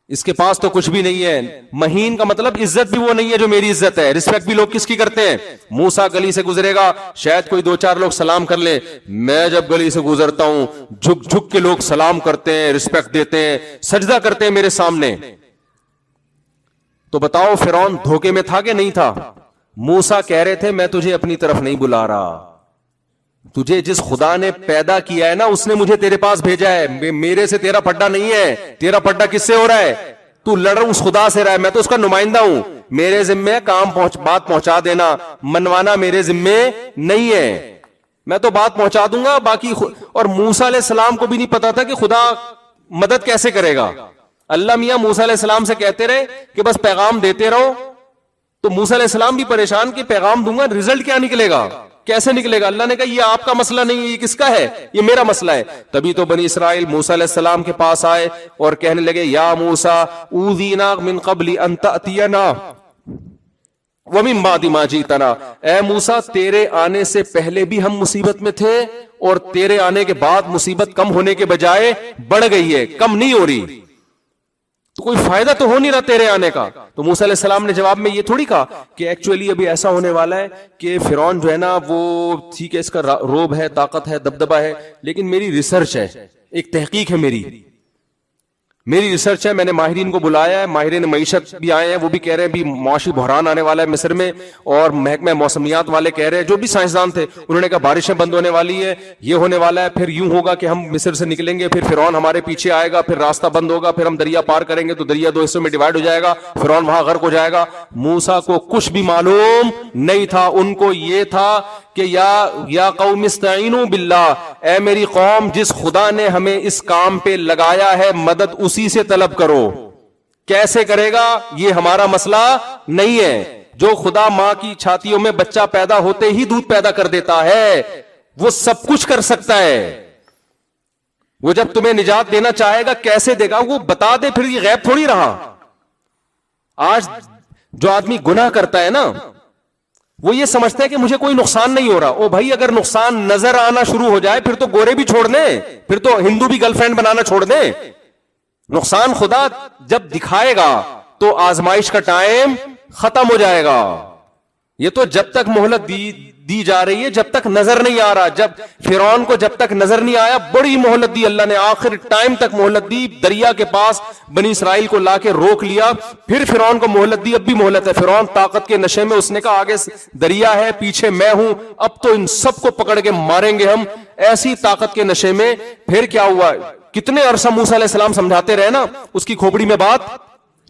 اس کے پاس تو کچھ بھی نہیں ہے. مہین کا مطلب عزت بھی وہ نہیں ہے جو میری عزت ہے. رسپیکٹ بھی لوگ کس کی کرتے ہیں؟ موسیٰ گلی سے گزرے گا، شاید کوئی دو چار لوگ سلام کر لیں، میں جب گلی سے گزرتا ہوں جھک جھک کے لوگ سلام کرتے ہیں، رسپیکٹ دیتے ہیں، سجدہ کرتے ہیں میرے سامنے. تو بتاؤ فرعون دھوکے میں تھا کہ نہیں تھا؟ موسیٰ کہہ رہے تھے میں تجھے اپنی طرف نہیں بلا رہا، تجھے جس خدا نے پیدا کیا ہے نا اس نے مجھے تیرے پاس بھیجا ہے. میرے سے تیرا پڈا نہیں ہے. تیرا پڈا کس سے ہو رہا ہے؟ تو لڑ رہا اس خدا سے رہا ہے، میں تو اس کا نمائندہ ہوں. میرے ذمے بات پہنچا دینا، منوانا میرے ذمے نہیں ہے. میں تو بات پہنچا دوں گا باقی. اور موسیٰ علیہ السلام کو بھی نہیں پتا تھا کہ خدا مدد کیسے کرے گا. اللہ میاں موسیٰ علیہ السلام سے کہتے رہے کہ بس پیغام دیتے رہو، تو موسیٰ علیہ السلام بھی پریشان کہ پیغام دوں گا رزلٹ کیا نکلے گا، کیسے نکلے گا؟ اللہ نے کہا یہ آپ کا مسئلہ نہیں ہے، یہ کس کا ہے؟ یہ میرا مسئلہ ہے. تبھی تو بنی اسرائیل موسیٰ علیہ السلام کے پاس آئے اور کہنے لگے یا موسیٰ اوذینا من قبل ان تأتینا ومن بعد ما جئتنا، اے موسیٰ تیرے آنے سے پہلے بھی ہم مصیبت میں تھے اور تیرے آنے کے بعد مصیبت کم ہونے کے بجائے بڑھ گئی ہے، کم نہیں ہو رہی. تو کوئی فائدہ تو ہو نہیں رہا تیرے آنے کا. تو موسیٰ علیہ السلام نے جواب میں یہ تھوڑی کہا کہ ایکچولی ابھی ایسا ہونے والا ہے کہ فرعون جو ہے نا وہ ٹھیک ہے، اس کا روب ہے، طاقت ہے، دبدبہ ہے، لیکن میری ریسرچ ہے، ایک تحقیق ہے، میری ریسرچ ہے. میں نے ماہرین کو بلایا ہے، ماہرین معیشت بھی آئے ہیں، وہ بھی کہہ رہے ہیں بھی معاشی بحران آنے والا ہے مصر میں، اور محکمہ موسمیات والے کہہ رہے ہیں، جو بھی سائنسدان تھے انہوں نے کہا بارشیں بند ہونے والی ہے، یہ ہونے والا ہے، پھر یوں ہوگا کہ ہم مصر سے نکلیں گے، پھر فرعون ہمارے پیچھے آئے گا، پھر راستہ بند ہوگا، پھر ہم دریا پار کریں گے تو دریا دو حصوں میں ڈیوائڈ ہو جائے گا، فرعون وہاں غرق ہو جائے گا. موسیٰ کو کچھ بھی معلوم نہیں تھا. ان کو یہ تھا کہ یا قوم استعینوا باللہ، اے میری قوم جس خدا نے ہمیں اس کام پہ لگایا ہے مدد اسی سے طلب کرو. کیسے کرے گا یہ ہمارا مسئلہ نہیں ہے. جو خدا ماں کی چھاتیوں میں بچہ پیدا ہوتے ہی دودھ پیدا کر دیتا ہے وہ سب کچھ کر سکتا ہے. وہ جب تمہیں نجات دینا چاہے گا کیسے دے گا وہ بتا دے، پھر یہ غیب تھوڑی رہا. آج جو آدمی گناہ کرتا ہے نا وہ یہ سمجھتا ہے کہ مجھے کوئی نقصان نہیں ہو رہا. او بھائی اگر نقصان نظر آنا شروع ہو جائے پھر تو گورے بھی چھوڑ دیں، پھر تو ہندو بھی گرل فرینڈ بنانا چھوڑ دیں. نقصان خدا جب دکھائے گا تو آزمائش کا ٹائم ختم ہو جائے گا. یہ تو جب تک مہلت دی جا رہی ہے جب تک نظر نہیں آ رہا. جب فرعون کو جب تک نظر نہیں آیا بڑی مہلت دی اللہ نے، آخر ٹائم تک مہلت دی. دریا کے پاس بنی اسرائیل کو لا کے روک لیا، پھر فرعون کو مہلت دی. اب بھی مہلت ہے. فرعون طاقت کے نشے میں، اس نے کہا آگے دریا ہے پیچھے میں ہوں، اب تو ان سب کو پکڑ کے ماریں گے ہم. ایسی طاقت کے نشے میں پھر کیا ہوا؟ کتنے عرصہ موسیٰ علیہ السلام سمجھاتے رہے نا، اس کی کھوپڑی میں بات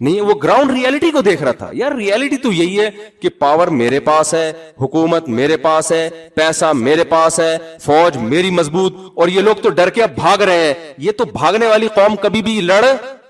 نہیں. وہ گراؤنڈ ریالٹی کو دیکھ رہا تھا. یار ریالٹی تو یہی ہے کہ پاور میرے پاس ہے، حکومت میرے پاس ہے، پیسہ میرے پاس ہے، فوج میری مضبوط، اور یہ لوگ تو ڈر کے اب بھاگ رہے ہیں. یہ تو بھاگنے والی قوم کبھی بھی لڑ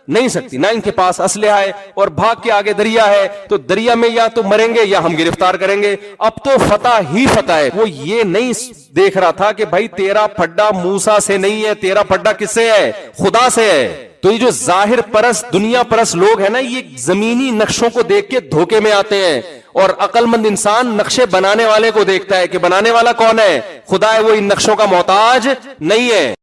نہیں سکتی، نہ ان کے پاس اسلحہ ہے، اور بھاگ کے آگے دریا ہے تو دریا میں یا تو مریں گے یا ہم گرفتار کریں گے. اب تو فتح ہی فتح ہے. وہ یہ نہیں دیکھ رہا تھا کہ بھائی تیرا پھڈا موسیٰ سے نہیں ہے، تیرا پھڈا کس سے ہے؟ خدا سے ہے. تو یہ جو ظاہر پرست دنیا پرست لوگ ہیں نا، یہ زمینی نقشوں کو دیکھ کے دھوکے میں آتے ہیں، اور عقل مند انسان نقشے بنانے والے کو دیکھتا ہے کہ بنانے والا کون ہے؟ خدا ہے. وہ ان نقشوں کا محتاج نہیں ہے.